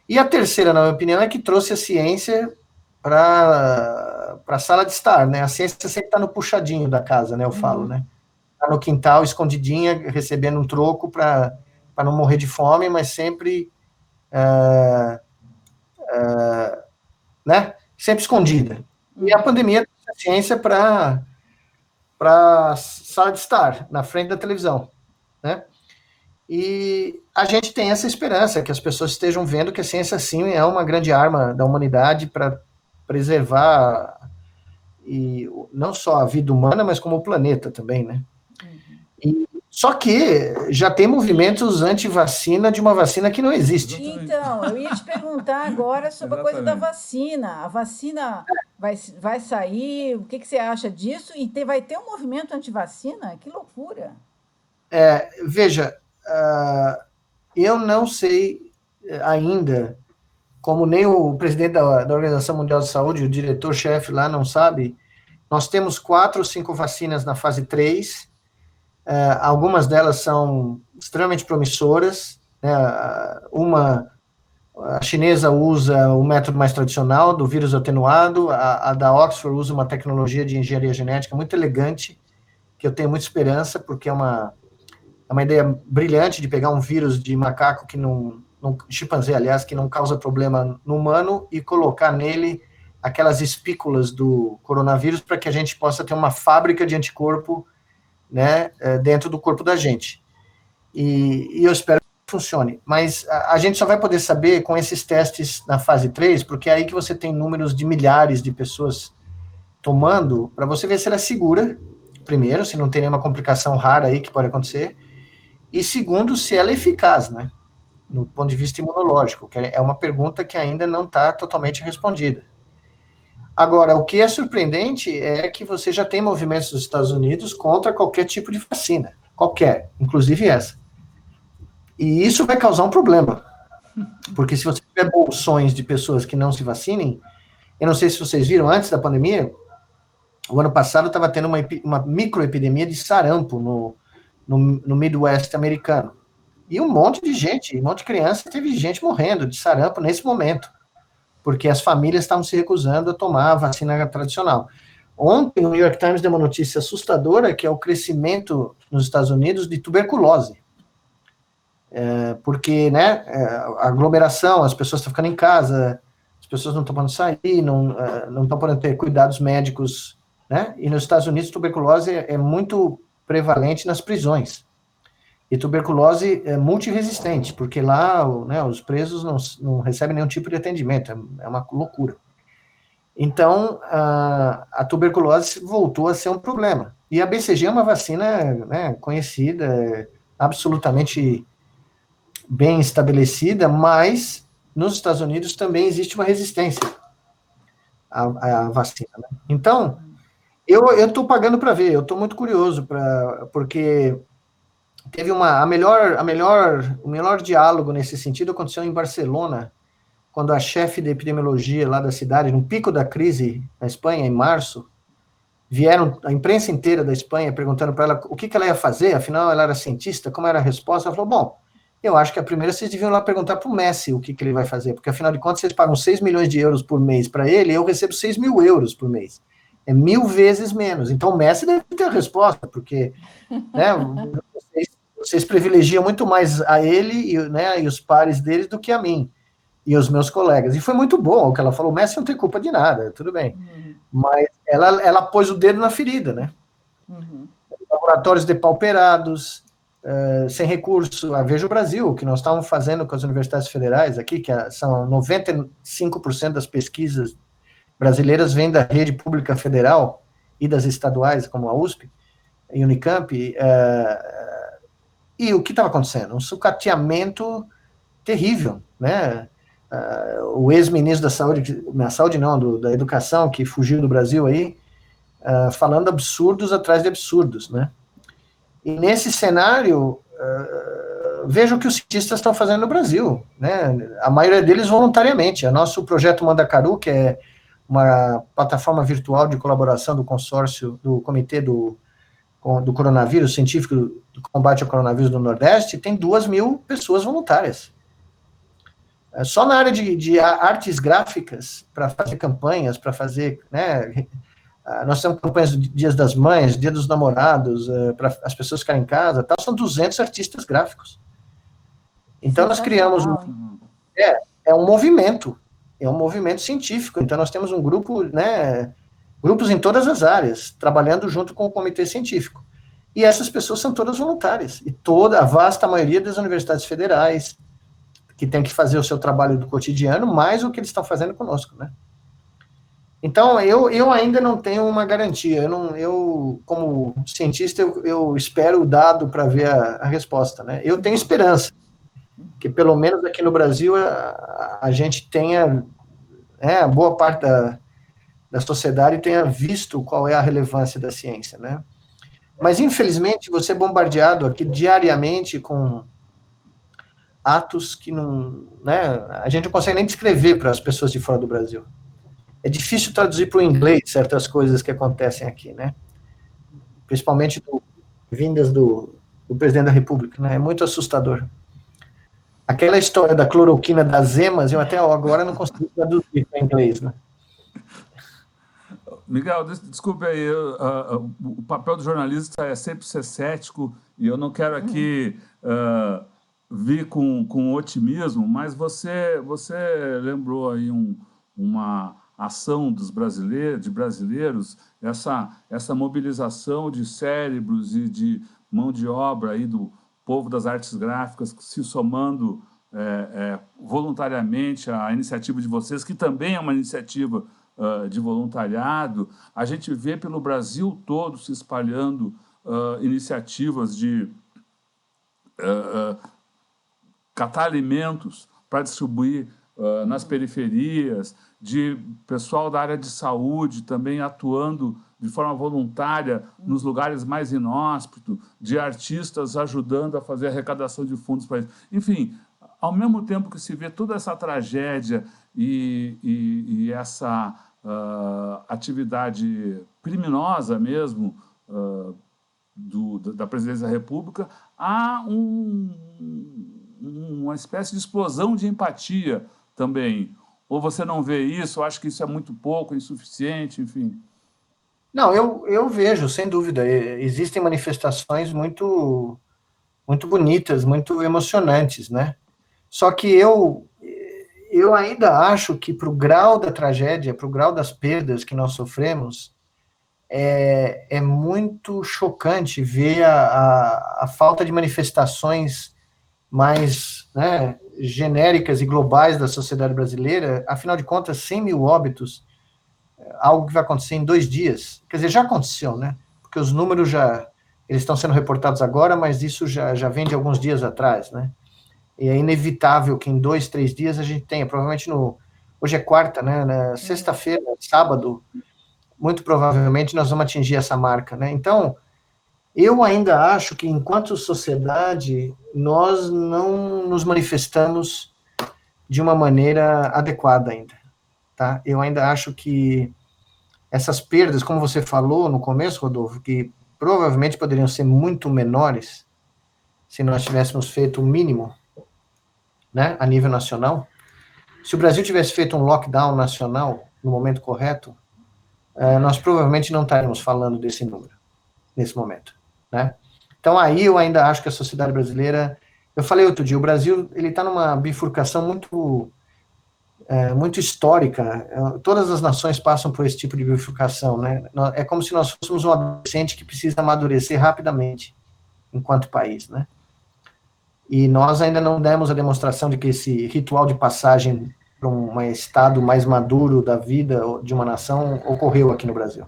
E a terceira, na minha opinião, é que trouxe a ciência para a sala de estar, né? A ciência sempre está no puxadinho da casa, né? Eu falo, né? tá no quintal, escondidinha, recebendo um troco para não morrer de fome, mas sempre, né? Sempre escondida. E a pandemia trouxe a ciência para sala de estar, na frente da televisão, né? E a gente tem essa esperança que as pessoas estejam vendo que a ciência, sim, é uma grande arma da humanidade para preservar e não só a vida humana, mas como o planeta também, né? Só que já tem movimentos anti-vacina de uma vacina que não existe. Então, eu ia te perguntar agora sobre a coisa da vacina. A vacina vai sair, o que você acha disso? E vai ter um movimento anti-vacina? Que loucura! Veja, eu não sei ainda, como nem o presidente da Organização Mundial de Saúde, o diretor-chefe lá não sabe, nós temos 4 ou 5 vacinas na fase 3, algumas delas são extremamente promissoras, né? A chinesa usa o método mais tradicional do vírus atenuado, a da Oxford usa uma tecnologia de engenharia genética muito elegante, que eu tenho muita esperança, porque é uma ideia brilhante de pegar um vírus de macaco chimpanzé, aliás, que não causa problema no humano, e colocar nele aquelas espículas do coronavírus para que a gente possa ter uma fábrica de anticorpo, né, dentro do corpo da gente. E eu espero que funcione. Mas a gente só vai poder saber com esses testes na fase 3, porque é aí que você tem números de milhares de pessoas tomando, para você ver se ela é segura, primeiro, se não tem nenhuma complicação rara aí que pode acontecer, e segundo, se ela é eficaz, né, no ponto de vista imunológico, que é uma pergunta que ainda não está totalmente respondida. Agora, o que é surpreendente é que você já tem movimentos nos Estados Unidos contra qualquer tipo de vacina, qualquer, inclusive essa. E isso vai causar um problema, porque se você tiver bolsões de pessoas que não se vacinem, eu não sei se vocês viram, antes da pandemia, o ano passado estava tendo uma microepidemia de sarampo no Midwest americano. E um monte de gente, um monte de criança, teve gente morrendo de sarampo nesse momento, porque as famílias estavam se recusando a tomar a vacina tradicional. Ontem, o New York Times deu uma notícia assustadora, que é o crescimento nos Estados Unidos de tuberculose. Porque, né, a aglomeração, as pessoas estão ficando em casa, as pessoas não estão podendo sair, não estão podendo ter cuidados médicos, né? E nos Estados Unidos, tuberculose é muito prevalente nas prisões. E tuberculose é multiresistente, porque lá, né, os presos não recebem nenhum tipo de atendimento, é uma loucura. Então, a tuberculose voltou a ser um problema. E a BCG é uma vacina, né, conhecida, absolutamente bem estabelecida, mas nos Estados Unidos também existe uma resistência à vacina, né? Então, eu estou pagando para ver, eu estou muito curioso, porque teve o melhor diálogo nesse sentido aconteceu em Barcelona, quando a chefe de epidemiologia lá da cidade, no pico da crise na Espanha, em março, vieram a imprensa inteira da Espanha perguntando para ela o que ela ia fazer, afinal ela era cientista, como era a resposta. Ela falou, bom, eu acho que a primeira vocês deviam lá perguntar para o Messi o que ele vai fazer, porque afinal de contas vocês pagam 6 milhões de euros por mês para ele, e eu recebo 6 mil euros por mês. É 1000 vezes menos. Então o Messi deve ter a resposta, porque, né, vocês privilegiam muito mais a ele, né, e os pares dele do que a mim e os meus colegas. E foi muito bom o que ela falou. O Messi não tem culpa de nada, tudo bem. Mas ela pôs o dedo na ferida, né? Laboratórios depauperados, sem recurso. Veja o Brasil, o que nós estávamos fazendo com as universidades federais aqui, que são 95% das pesquisas brasileiras vêm da rede pública federal e das estaduais, como a USP e Unicamp. E o que estava acontecendo? Um sucateamento terrível, né? O ex-ministro da Educação, que fugiu do Brasil aí, falando absurdos atrás de absurdos, né? E nesse cenário, veja o que os cientistas estão fazendo no Brasil, né? A maioria deles voluntariamente. O nosso projeto Mandacaru, que é uma plataforma virtual de colaboração do consórcio, do Comitê do Coronavírus, científico do combate ao coronavírus do Nordeste, tem 2.000 pessoas voluntárias. Só na área de artes gráficas, para fazer campanhas, para fazer, né, Nós temos campanhas de Dias das Mães, Dia dos Namorados, para as pessoas ficarem em casa, tal, são 200 artistas gráficos. Então, nós criamos... É um movimento científico. Então, nós temos um grupo, né, grupos em todas as áreas, trabalhando junto com o comitê científico. E essas pessoas são todas voluntárias. E a vasta maioria das universidades federais, que tem que fazer o seu trabalho do cotidiano, mais o que eles estão fazendo conosco, né? Então, eu ainda não tenho uma garantia. Eu como cientista, eu espero o dado para ver a resposta, né? Eu tenho esperança que, pelo menos aqui no Brasil, a gente tenha, boa parte da sociedade tenha visto qual é a relevância da ciência, né? Mas, infelizmente, você é bombardeado aqui diariamente com atos que não, né, a gente não consegue nem descrever para as pessoas de fora do Brasil. É difícil traduzir para o inglês certas coisas que acontecem aqui, né? Principalmente vindas do presidente da República, né? É muito assustador. Aquela história da cloroquina das emas, eu até agora não consigo traduzir para inglês, né? Miguel, desculpe aí, o papel do jornalista é sempre ser cético, e eu não quero aqui vir com otimismo, mas você lembrou aí uma ação dos brasileiros, essa mobilização de cérebros e de mão de obra aí do povo das artes gráficas se somando voluntariamente à iniciativa de vocês, que também é uma iniciativa de voluntariado. A gente vê pelo Brasil todo se espalhando iniciativas de catar alimentos para distribuir nas periferias, de pessoal da área de saúde também atuando de forma voluntária nos lugares mais inóspitos, de artistas ajudando a fazer arrecadação de fundos para isso. Enfim, ao mesmo tempo que se vê toda essa tragédia e essa atividade criminosa mesmo da Presidência da República, há uma espécie de explosão de empatia também. Ou você não vê isso, ou acha que isso é muito pouco, insuficiente, enfim? Não, eu vejo, sem dúvida. Existem manifestações muito, muito bonitas, muito emocionantes, né? Só que eu ainda acho que para o grau da tragédia, para o grau das perdas que nós sofremos, é muito chocante ver a falta de manifestações mais, né, genéricas e globais da sociedade brasileira. Afinal de contas, 100 mil óbitos, algo que vai acontecer em 2 dias. Quer dizer, já aconteceu, né? Porque os números eles estão sendo reportados agora, mas isso já vem de alguns dias atrás, né? E é inevitável que em 2, 3 dias a gente tenha, provavelmente hoje é quarta, né? Na sexta-feira, sábado, muito provavelmente nós vamos atingir essa marca, né? Então, eu ainda acho que, enquanto sociedade, nós não nos manifestamos de uma maneira adequada ainda, tá? Eu ainda acho que essas perdas, como você falou no começo, Rodolfo, que provavelmente poderiam ser muito menores se nós tivéssemos feito o mínimo, né, a nível nacional. Se o Brasil tivesse feito um lockdown nacional no momento correto, nós provavelmente não estaríamos falando desse número, nesse momento, né? Então, aí eu ainda acho que a sociedade brasileira... Eu falei outro dia, o Brasil está numa bifurcação muito histórica. Todas as nações passam por esse tipo de bifurcação, né? É como se nós fôssemos um adolescente que precisa amadurecer rapidamente, enquanto país, né? E nós ainda não demos a demonstração de que esse ritual de passagem para um estado mais maduro da vida de uma nação ocorreu aqui no Brasil.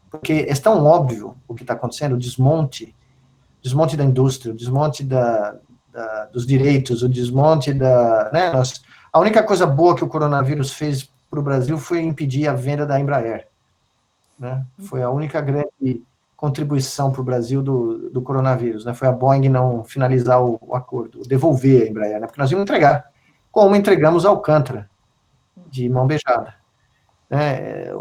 Porque é tão óbvio o que está acontecendo, o desmonte da indústria, o desmonte dos direitos, o desmonte né, a única coisa boa que o coronavírus fez para o Brasil foi impedir a venda da Embraer, né? Foi a única grande contribuição para o Brasil do coronavírus, né? Foi a Boeing não finalizar o acordo, devolver a Embraer, né? Porque nós íamos entregar, como entregamos a Alcântara, de mão beijada, né?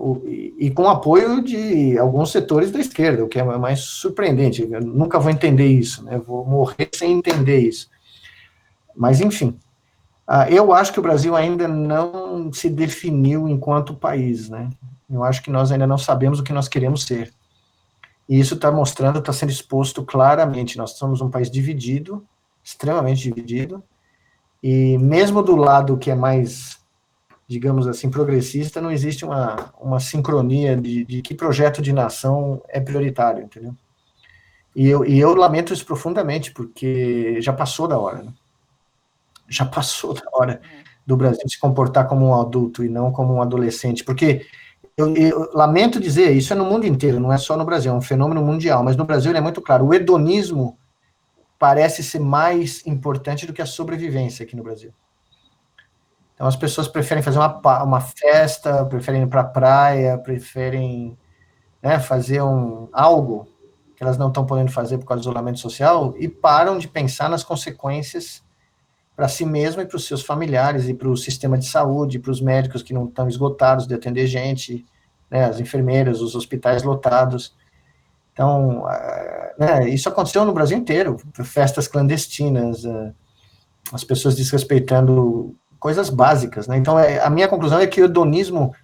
E com apoio de alguns setores da esquerda, o que é mais surpreendente. Eu nunca vou entender isso, né? Vou morrer sem entender isso. Mas, enfim, eu acho que o Brasil ainda não se definiu enquanto país, né? Eu acho que nós ainda não sabemos o que nós queremos ser. E isso está mostrando, está sendo exposto claramente. Nós somos um país dividido, extremamente dividido, e mesmo do lado que é mais, digamos assim, progressista, não existe uma sincronia de que projeto de nação é prioritário, entendeu? E eu lamento isso profundamente, porque já passou da hora, né? Já passou da hora do Brasil se comportar como um adulto e não como um adolescente, porque eu lamento dizer, isso é no mundo inteiro, não é só no Brasil, é um fenômeno mundial, mas no Brasil ele é muito claro, o hedonismo parece ser mais importante do que a sobrevivência aqui no Brasil. Então as pessoas preferem fazer uma festa, preferem ir para a praia, preferem, né, fazer algo que elas não estão podendo fazer por causa do isolamento social e param de pensar nas consequências para si mesmo e para os seus familiares e para o sistema de saúde, para os médicos que não estão esgotados de atender gente, né, as enfermeiras, os hospitais lotados. Então, né, isso aconteceu no Brasil inteiro, festas clandestinas, as pessoas desrespeitando coisas básicas, né? Então, a minha conclusão é que o hedonismo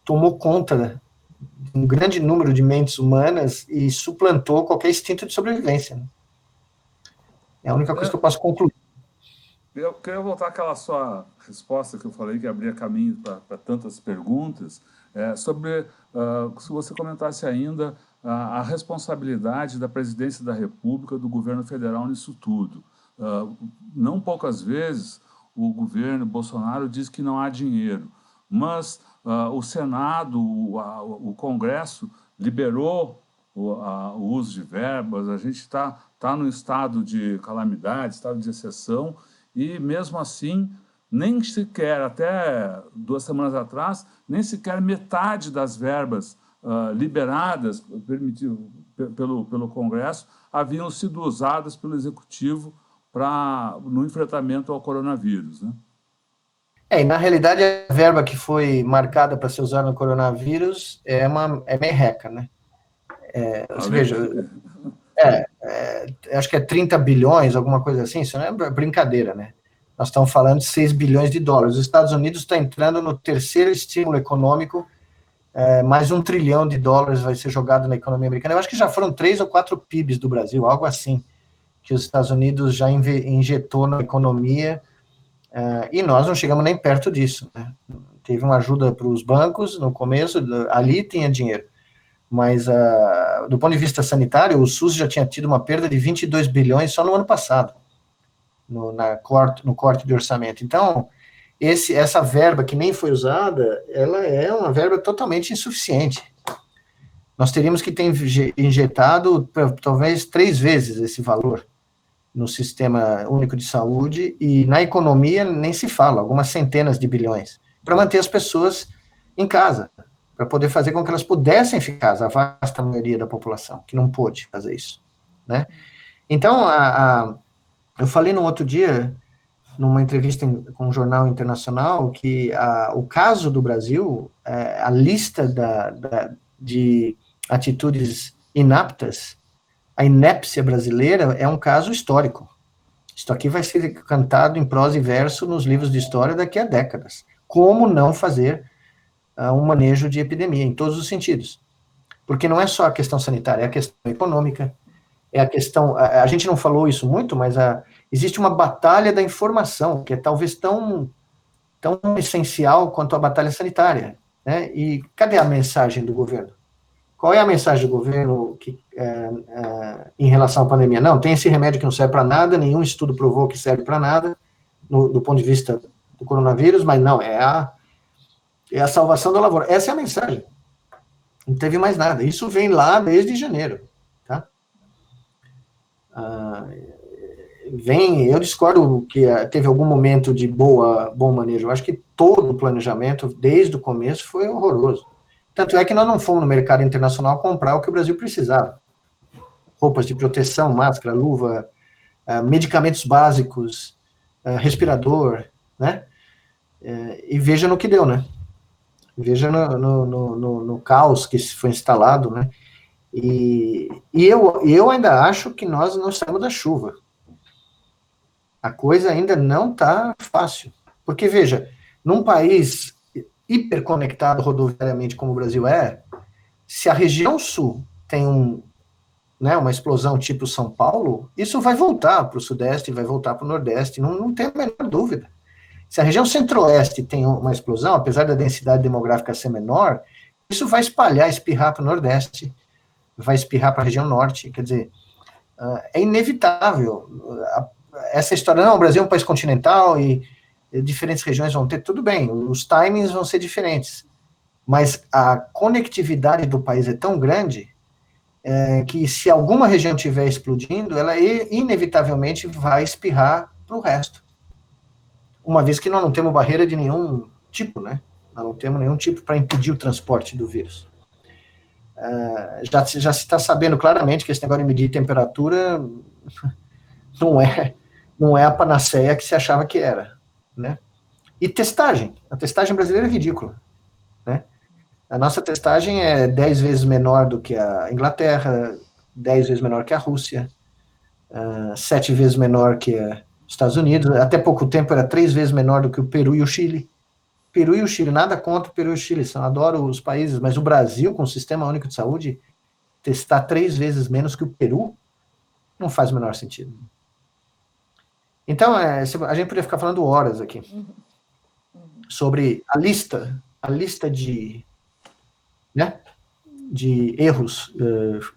tomou conta de um grande número de mentes humanas e suplantou qualquer instinto de sobrevivência, né? É a única coisa que eu posso concluir. Eu queria voltar àquela sua resposta que eu falei, que abria caminho para tantas perguntas, sobre se você comentasse ainda a responsabilidade da presidência da República, do governo federal nisso tudo. Não poucas vezes o governo Bolsonaro diz que não há dinheiro, mas o Senado, o Congresso liberou o uso de verbas, a gente está num estado de calamidade, estado de exceção, e mesmo assim, nem sequer, até 2 semanas atrás, nem sequer metade das verbas liberadas pelo Congresso haviam sido usadas pelo Executivo no enfrentamento ao coronavírus, né? E na realidade, a verba que foi marcada para ser usada no coronavírus é merreca, né? Veja, acho que é 30 bilhões, alguma coisa assim, isso não é brincadeira, né? Nós estamos falando de 6 bilhões de dólares. Os Estados Unidos está entrando no terceiro estímulo econômico, mais $1 trilhão vai ser jogado na economia americana. Eu acho que já foram 3 ou 4 PIBs do Brasil, algo assim, que os Estados Unidos já injetou na economia, e nós não chegamos nem perto disso, né? Teve uma ajuda para os bancos no começo, ali tinha dinheiro. Mas, do ponto de vista sanitário, o SUS já tinha tido uma perda de 22 bilhões só no ano passado, no corte de orçamento. Então, essa verba que nem foi usada, ela é uma verba totalmente insuficiente. Nós teríamos que ter injetado talvez 3 vezes esse valor no Sistema Único de Saúde, e na economia nem se fala, algumas centenas de bilhões, para manter as pessoas em casa, para poder fazer com que elas pudessem ficar em casa, a vasta maioria da população, que não pôde fazer isso, né? Então, eu falei no outro dia, numa entrevista com um jornal internacional, que o caso do Brasil, a lista de atitudes inaptas, a inépcia brasileira é um caso histórico. Isso aqui vai ser cantado em prosa e verso nos livros de história daqui a décadas. Como não fazer um manejo de epidemia, em todos os sentidos. Porque não é só a questão sanitária, é a questão econômica, é a questão... A gente não falou isso muito, mas existe uma batalha da informação, que é talvez tão essencial quanto a batalha sanitária, né? E cadê a mensagem do governo? Qual é a mensagem do governo em relação à pandemia? Não, tem esse remédio que não serve para nada, nenhum estudo provou que serve para nada, do ponto de vista do coronavírus, mas não, é a salvação da lavoura. Essa é a mensagem. Não teve mais nada. Isso vem lá desde janeiro, tá? Eu discordo que teve algum momento de bom manejo. Eu acho que todo o planejamento, desde o começo, foi horroroso. Tanto é que nós não fomos no mercado internacional comprar o que o Brasil precisava. Roupas de proteção, máscara, luva, medicamentos básicos, respirador, né? E veja no que deu, né? Veja no caos que foi instalado, né? E eu ainda acho que nós não saímos da chuva. A coisa ainda não está fácil. Porque, veja, num país hiperconectado rodoviariamente como o Brasil é, se a região sul tem uma explosão tipo São Paulo, isso vai voltar para o Sudeste, vai voltar para o Nordeste, não tem a menor dúvida. Se a região Centro-Oeste tem uma explosão, apesar da densidade demográfica ser menor, isso vai espalhar, espirrar para o Nordeste, vai espirrar para a região Norte, quer dizer, é inevitável. Essa história, não, o Brasil é um país continental e diferentes regiões vão ter, tudo bem, os timings vão ser diferentes, mas a conectividade do país é tão grande que se alguma região estiver explodindo, ela inevitavelmente vai espirrar para o resto. Uma vez que nós não temos barreira de nenhum tipo, né? Nós não temos nenhum tipo para impedir o transporte do vírus. Já se está sabendo claramente que esse negócio de medir temperatura não é a panaceia que se achava que era, né? E testagem. A testagem brasileira é ridícula, né? A nossa testagem é 10 vezes menor do que a Inglaterra, 10 vezes menor que a Rússia, 7 vezes menor que os Estados Unidos. Até pouco tempo era 3 vezes menor do que o Peru e o Chile. Peru e o Chile, nada contra o Peru e o Chile, adoro os países, mas o Brasil, com o Sistema Único de Saúde, testar 3 vezes menos que o Peru, não faz o menor sentido. Então, a gente poderia ficar falando horas aqui sobre a lista de erros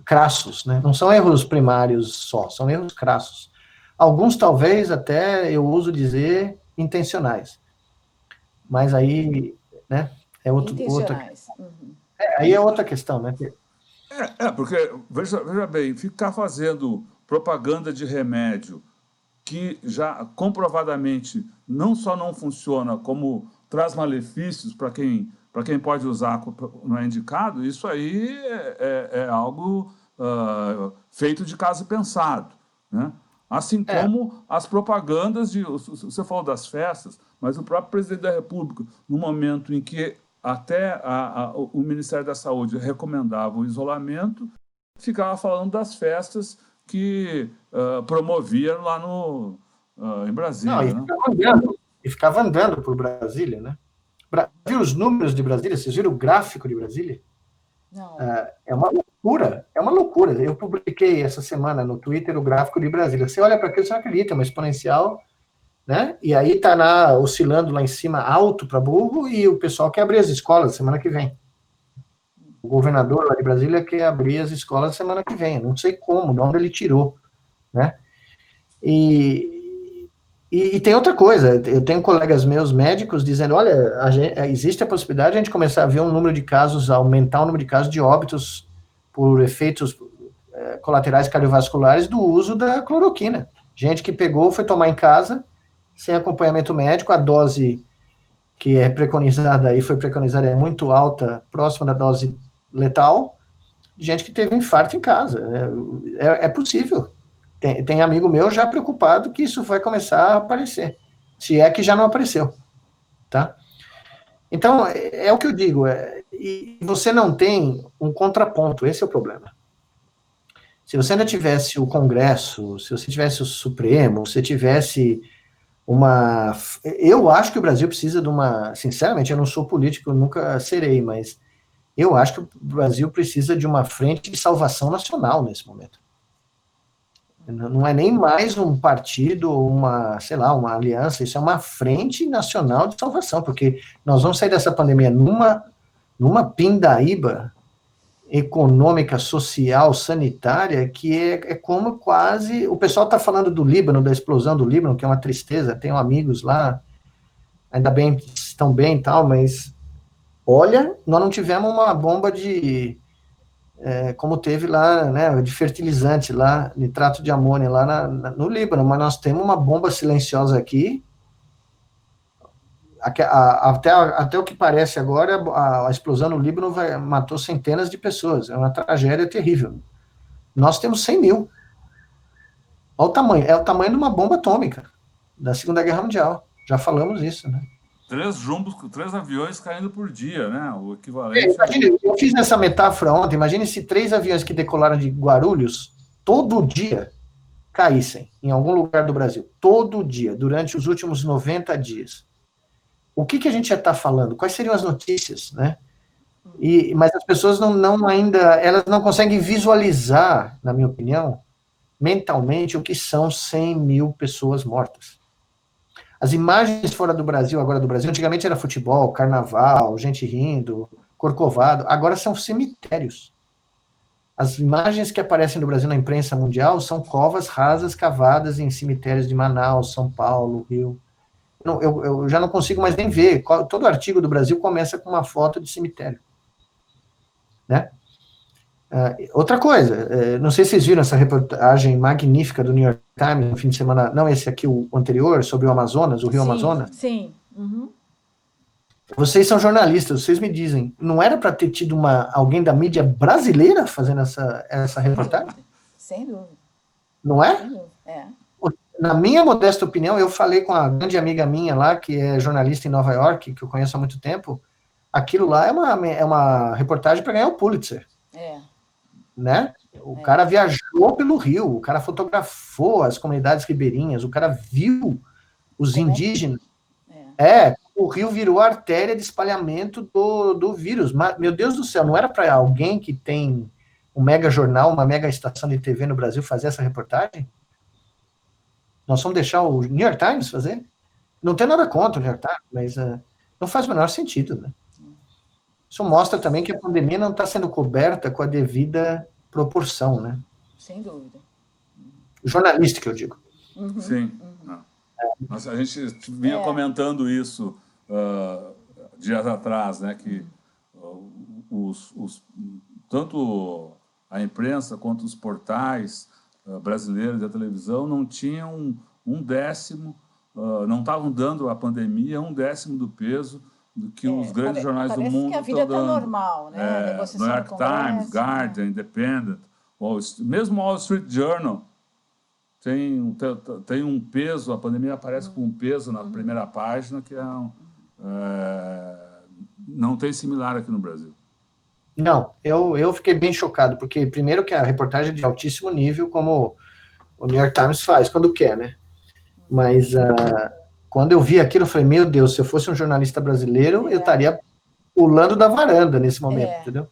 crassos, né? Não são erros primários só, são erros crassos. Alguns, talvez, até eu uso dizer intencionais. Mas aí, né, aí é outra questão, né? Porque, veja bem, ficar fazendo propaganda de remédio que já comprovadamente não só não funciona, como traz malefícios para quem pode usar, não é indicado, isso aí é algo feito de caso pensado, né? Assim como as propagandas você falou das festas, mas o próprio presidente da República, no momento em que até o Ministério da Saúde recomendava o isolamento, ficava falando das festas que promovia lá em Brasília. Não, e ficava andando por Brasília, né? Viu os números de Brasília? Vocês viram o gráfico de Brasília? Não. É uma loucura. Eu publiquei essa semana no Twitter o gráfico de Brasília. Você olha para aquilo, você não acredita, é uma exponencial, né? E aí está oscilando lá em cima, alto para burro, e o pessoal quer abrir as escolas semana que vem. O governador lá de Brasília quer abrir as escolas semana que vem. Não sei como, de onde ele tirou, né? E tem outra coisa, eu tenho colegas meus médicos dizendo, olha, existe a possibilidade de a gente começar a ver um número de casos, aumentar o número de casos de óbitos por efeitos colaterais cardiovasculares do uso da cloroquina. Gente que pegou, foi tomar em casa, sem acompanhamento médico, a dose que é preconizada aí, foi preconizada é muito alta, próxima da dose letal, gente que teve um infarto em casa. É possível. Tem amigo meu já preocupado que isso vai começar a aparecer, se é que já não apareceu, tá? Então, é o que eu digo, e você não tem um contraponto, esse é o problema. Se você ainda tivesse o Congresso, se você tivesse o Supremo, se tivesse eu acho que o Brasil precisa de sinceramente, eu não sou político, eu nunca serei, mas eu acho que o Brasil precisa de uma frente de salvação nacional nesse momento. Não é nem mais um partido, uma aliança, isso é uma frente nacional de salvação, porque nós vamos sair dessa pandemia numa pindaíba econômica, social, sanitária, que é como quase... O pessoal está falando do Líbano, da explosão do Líbano, que é uma tristeza, tenho amigos lá, ainda bem, estão bem e tal, mas, olha, nós não tivemos uma bomba como teve lá, né, de fertilizante lá, nitrato de amônia lá no Líbano, mas nós temos uma bomba silenciosa aqui, até o que parece agora, a explosão no Líbano matou centenas de pessoas, é uma tragédia terrível. Nós temos 100 mil. Olha o tamanho, é o tamanho de uma bomba atômica, da Segunda Guerra Mundial, já falamos isso, né? 3 aviões caindo por dia, né? O equivalente. Imagine, eu fiz essa metáfora ontem. Imagine se 3 aviões que decolaram de Guarulhos todo dia caíssem em algum lugar do Brasil. Todo dia, durante os últimos 90 dias. o que a gente já está falando? Quais seriam as notícias, né? Mas as pessoas elas não conseguem visualizar, na minha opinião, mentalmente, o que são 100 mil pessoas mortas. As imagens fora do Brasil, agora do Brasil, antigamente era futebol, carnaval, gente rindo, corcovado, agora são cemitérios. As imagens que aparecem no Brasil na imprensa mundial são covas rasas cavadas em cemitérios de Manaus, São Paulo, Rio. Eu já não consigo mais nem ver. Todo artigo do Brasil começa com uma foto de cemitério. Né? Outra coisa, não sei se vocês viram essa reportagem magnífica do New York Times no fim de semana, não esse aqui, o anterior, sobre o Amazonas, o Rio Amazonas. Sim. Uhum. Vocês são jornalistas, vocês me dizem, não era para ter tido alguém da mídia brasileira fazendo essa reportagem? Sem dúvida. Não é? Sem dúvida, é. Na minha modesta opinião, eu falei com a grande amiga minha lá, que é jornalista em Nova York, que eu conheço há muito tempo, aquilo lá é uma reportagem para ganhar o Pulitzer. Né? O cara viajou pelo Rio, o cara fotografou as comunidades ribeirinhas, o cara viu os indígenas. O Rio virou a artéria de espalhamento do vírus. Mas, meu Deus do céu, não era para alguém que tem um mega jornal, uma mega estação de TV no Brasil fazer essa reportagem? Nós vamos deixar o New York Times fazer? Não tem nada contra o New York Times, mas não faz o menor sentido, né? Isso mostra também que a pandemia não está sendo coberta com a devida proporção, né? Sem dúvida. Jornalística, eu digo. Uhum. Sim. Uhum. Mas a gente vinha comentando isso dias atrás, né? Que tanto a imprensa quanto os portais brasileiros da televisão não tinham um décimo, não estavam dando à pandemia 1/10 do peso do que os grandes jornais do mundo estão dando. Parece que a vida está normal, né? New York Times, Guardian, Independent, mesmo Wall Street Journal tem um peso, a pandemia aparece com um peso na primeira página que não tem similar aqui no Brasil. Não, eu fiquei bem chocado, porque primeiro que a reportagem é de altíssimo nível, como o New York Times faz, quando quer, né? Mas quando eu vi aquilo, eu falei, meu Deus, se eu fosse um jornalista brasileiro, eu estaria pulando da varanda nesse momento, entendeu?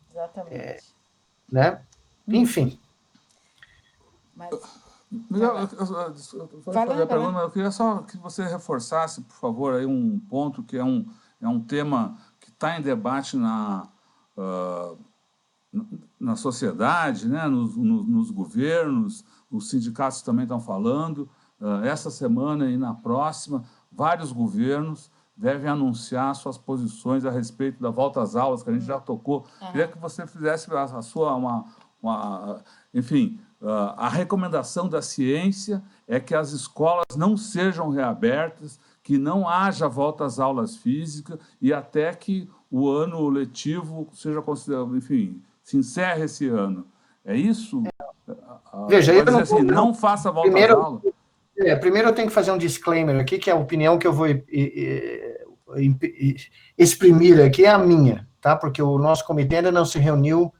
Exatamente. Né? Enfim. Eu queria só que você reforçasse, por favor, aí um ponto que é um tema que está em debate na sociedade, né? nos governos, os sindicatos também estão falando. Essa semana e na próxima, vários governos devem anunciar suas posições a respeito da volta às aulas, que a gente já tocou. Queria que você fizesse a sua... enfim, a recomendação da ciência é que as escolas não sejam reabertas, que não haja volta às aulas físicas e até que o ano letivo seja considerado, enfim, se encerre esse ano. É isso? Veja, eu não, assim, não faça volta às aulas. Primeiro eu tenho que fazer um disclaimer aqui, que é a opinião que eu vou exprimir aqui é a minha, tá? Porque o nosso comitê ainda não se reuniu,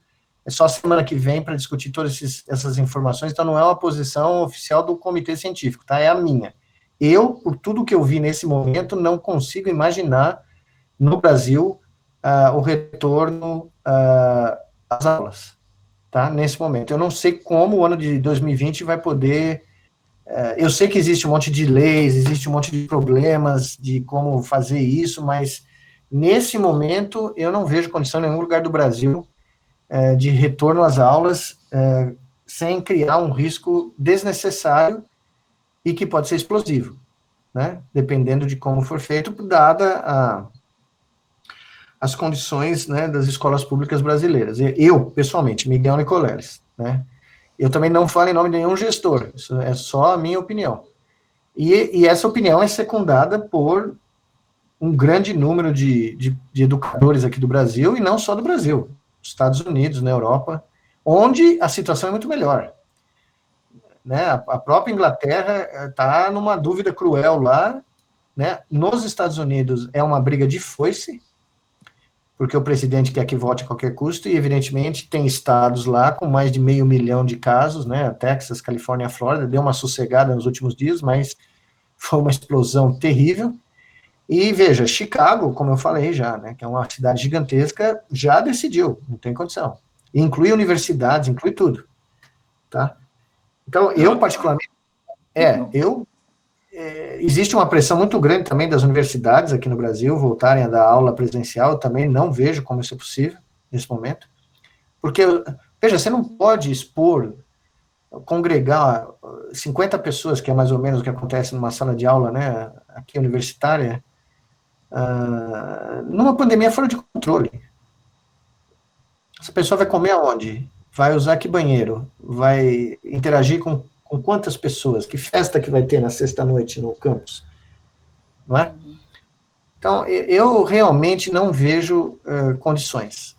é só semana que vem para discutir todas essas informações, então não é uma posição oficial do comitê científico, tá? É a minha. Eu, por tudo que eu vi nesse momento, não consigo imaginar no Brasil o retorno às aulas, tá? Nesse momento. Eu não sei como o ano de 2020 vai poder... eu sei que existe um monte de leis, existe um monte de problemas de como fazer isso, mas nesse momento eu não vejo condição em nenhum lugar do Brasil de retorno às aulas sem criar um risco desnecessário e que pode ser explosivo, né? Dependendo de como for feito, dada as condições, né, das escolas públicas brasileiras. Eu, pessoalmente, Miguel Nicoleles, né? Eu também não falo em nome de nenhum gestor, isso é só a minha opinião. E essa opinião é secundada por um grande número de educadores aqui do Brasil, e não só do Brasil, nos Estados Unidos, na Europa, onde a situação é muito melhor. Né? A própria Inglaterra está numa dúvida cruel lá, né? Nos Estados Unidos é uma briga de foice, porque o presidente quer que vote a qualquer custo, e, evidentemente, tem estados lá com mais de 500 mil de casos, né, Texas, Califórnia, Flórida, deu uma sossegada nos últimos dias, mas foi uma explosão terrível, E veja, Chicago, como eu falei já, né, que é uma cidade gigantesca, já decidiu, não tem condição. Inclui universidades, inclui tudo, tá? Então, eu particularmente, existe uma pressão muito grande também das universidades aqui no Brasil voltarem a dar aula presencial, eu também não vejo como isso é possível nesse momento, porque, veja, você não pode expor, congregar 50 pessoas, que é mais ou menos o que acontece numa sala de aula, né, aqui universitária, numa pandemia fora de controle. Essa pessoa vai comer aonde? Vai usar que banheiro? Vai interagir com quantas pessoas? Que festa que vai ter na sexta-noite no campus? Não é? Então, eu realmente não vejo condições.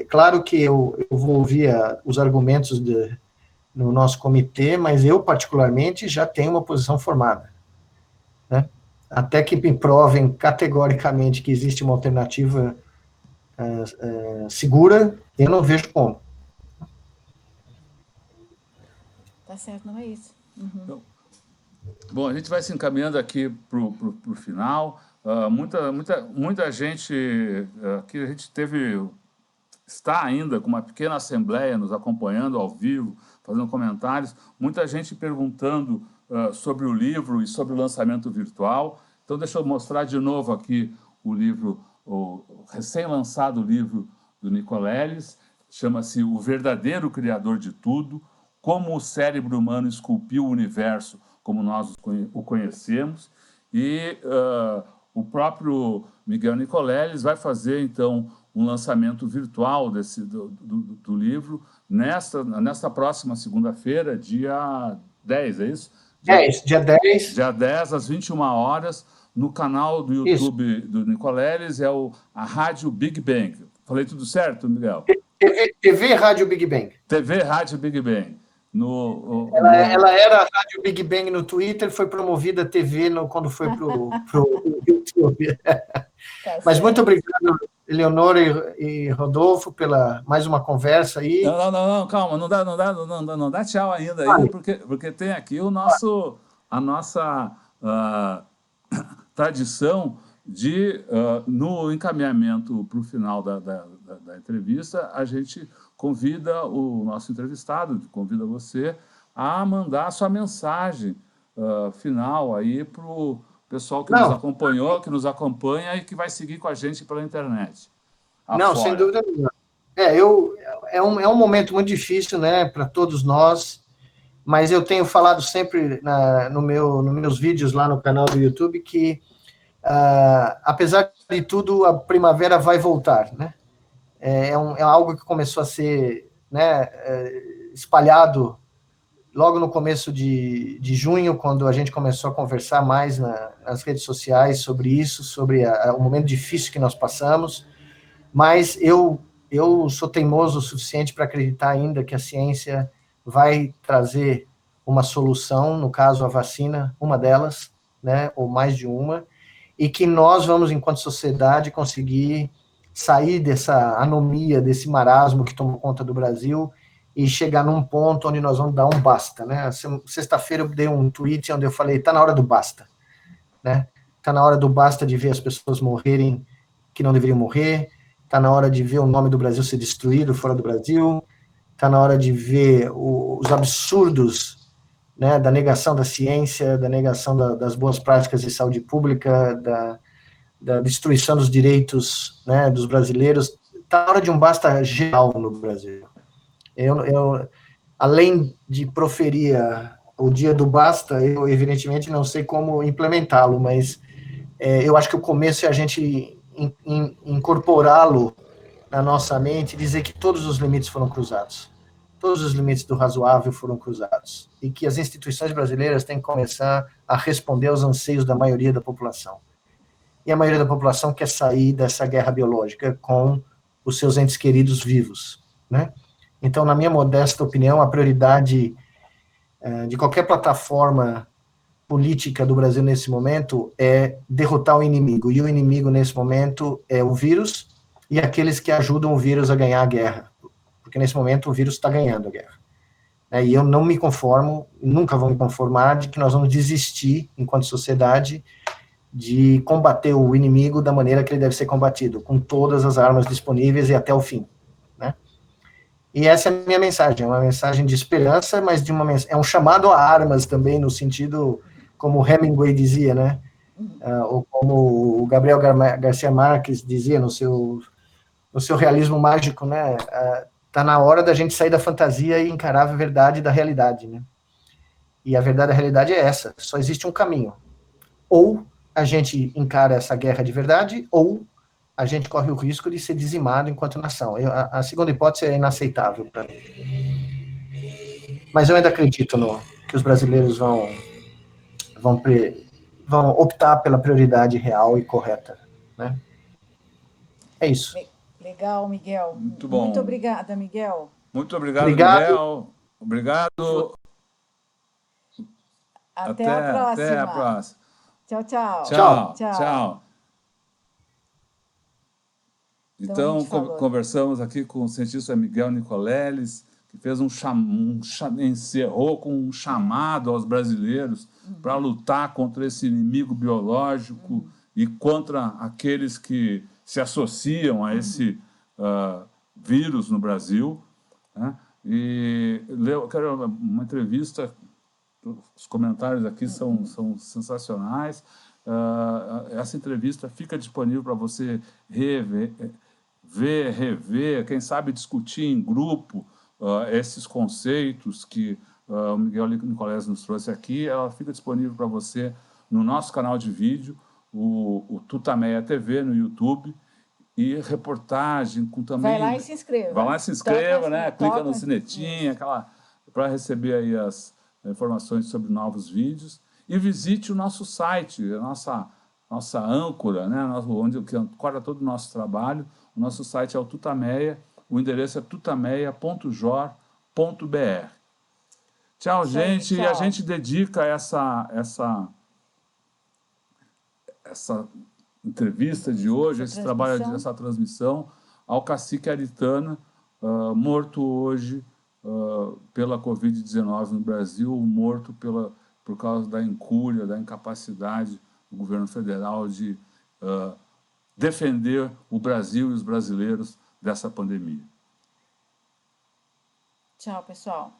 Claro que eu vou ouvir os argumentos no nosso comitê, mas eu, particularmente, já tenho uma posição formada. Né? Até que me provem categoricamente que existe uma alternativa segura, eu não vejo como. Tá certo, não é isso. Então, bom, a gente vai se encaminhando aqui para o final. Muita gente aqui, a gente está ainda com uma pequena assembleia nos acompanhando ao vivo, fazendo comentários, muita gente perguntando sobre o livro e sobre o lançamento virtual. Então, deixa eu mostrar de novo aqui o livro, o recém-lançado livro do Nicoleles, chama-se O Verdadeiro Criador de Tudo, Como o Cérebro Humano Esculpiu o Universo como nós o conhecemos, e o próprio Miguel Nicoleles vai fazer, então, um lançamento virtual do livro nesta próxima segunda-feira, dia 10, é isso? Dia 10. Dia 10, às 21 horas, no canal do YouTube isso. do Nicoleles, a Rádio Big Bang. Falei tudo certo, Miguel? TV Rádio Big Bang. TV Rádio Big Bang. Ela era a Rádio Big Bang no Twitter, foi promovida a TV quando foi para o YouTube. Mas muito obrigado, Eleonora e Rodolfo, pela mais uma conversa aí. Não, calma, não dá tchau ainda, aí, porque tem aqui a nossa tradição de, no encaminhamento para o final da entrevista, a gente convida o nosso entrevistado, convida você a mandar a sua mensagem final aí para o pessoal que nos acompanhou, que nos acompanha e que vai seguir com a gente pela internet. Não, sem dúvida nenhuma. É um momento muito difícil, né, para todos nós, mas eu tenho falado sempre nos meus vídeos lá no canal do YouTube que, apesar de tudo, a primavera vai voltar, né? É algo que começou a ser, né, espalhado logo no começo de junho, quando a gente começou a conversar mais nas redes sociais sobre isso, sobre o momento difícil que nós passamos, mas eu sou teimoso o suficiente para acreditar ainda que a ciência vai trazer uma solução, no caso a vacina, uma delas, né, ou mais de uma, e que nós vamos, enquanto sociedade, conseguir sair dessa anomia, desse marasmo que tomou conta do Brasil e chegar num ponto onde nós vamos dar um basta, né? Sexta-feira eu dei um tweet onde eu falei, tá na hora do basta, né? Tá na hora do basta de ver as pessoas morrerem que não deveriam morrer, tá na hora de ver o nome do Brasil ser destruído fora do Brasil, tá na hora de ver os absurdos, né, da negação da ciência, da negação das boas práticas de saúde pública, da destruição dos direitos, né, dos brasileiros. Está na hora de um basta geral no Brasil. Eu, além de proferir o dia do basta, eu evidentemente não sei como implementá-lo, mas eu acho que o começo é a gente incorporá-lo na nossa mente e dizer que todos os limites foram cruzados. Todos os limites do razoável foram cruzados. E que as instituições brasileiras têm que começar a responder aos anseios da maioria da população. E a maioria da população quer sair dessa guerra biológica com os seus entes queridos vivos, né? Então, na minha modesta opinião, a prioridade de qualquer plataforma política do Brasil nesse momento é derrotar o inimigo, e o inimigo nesse momento é o vírus e aqueles que ajudam o vírus a ganhar a guerra, porque nesse momento o vírus está ganhando a guerra. E eu não me conformo, nunca vou me conformar de que nós vamos desistir, enquanto sociedade, de combater o inimigo da maneira que ele deve ser combatido, com todas as armas disponíveis e até o fim, né? E essa é a minha mensagem, é uma mensagem de esperança, mas é um chamado a armas também, no sentido, como Hemingway dizia, né? Ou como o Gabriel Garcia Marques dizia no seu realismo mágico, né? Tá na hora da gente sair da fantasia e encarar a verdade da realidade, né? E a verdade da realidade é essa, só existe um caminho. Ou a gente encara essa guerra de verdade, ou a gente corre o risco de ser dizimado enquanto nação. A segunda hipótese é inaceitável para mim. Mas eu ainda acredito que os brasileiros vão optar pela prioridade real e correta, né? É isso. Legal, Miguel. Muito Muito bom. obrigada, Miguel. Muito obrigado, Obrigado. Miguel. Obrigado. Até a Até a próxima. próxima. Tchau, tchau. Tchau, Tchau. tchau. Então, a Então, gente falou. conversamos aqui com o cientista Miguel Nicoleles, que fez encerrou com um chamado aos brasileiros para lutar contra esse inimigo biológico e contra aqueles que se associam a esse vírus no Brasil, né? E eu quero uma entrevista, os comentários aqui são sensacionais. Essa entrevista fica disponível para você rever, quem sabe discutir em grupo esses conceitos que o Miguel Nicoleles nos trouxe aqui. Ela fica disponível para você no nosso canal de vídeo, o Tutameia TV, no YouTube, e reportagem com também... Vai lá e se inscreva. Vai lá e se inscreva, né? Clica no toca. sinetinho, para receber aí as informações sobre novos vídeos. E visite o nosso site, a nossa âncora, né? Onde que ancora todo o nosso trabalho. O nosso site é o Tutameia, o endereço é tutameia.jor.br. Tchau, gente. Tchau. E a gente dedica essa entrevista de hoje, esse trabalho, essa transmissão, ao cacique Aritana, morto hoje pela Covid-19 no Brasil, morto por causa da incúria, da incapacidade do governo federal de defender o Brasil e os brasileiros dessa pandemia. Tchau, pessoal.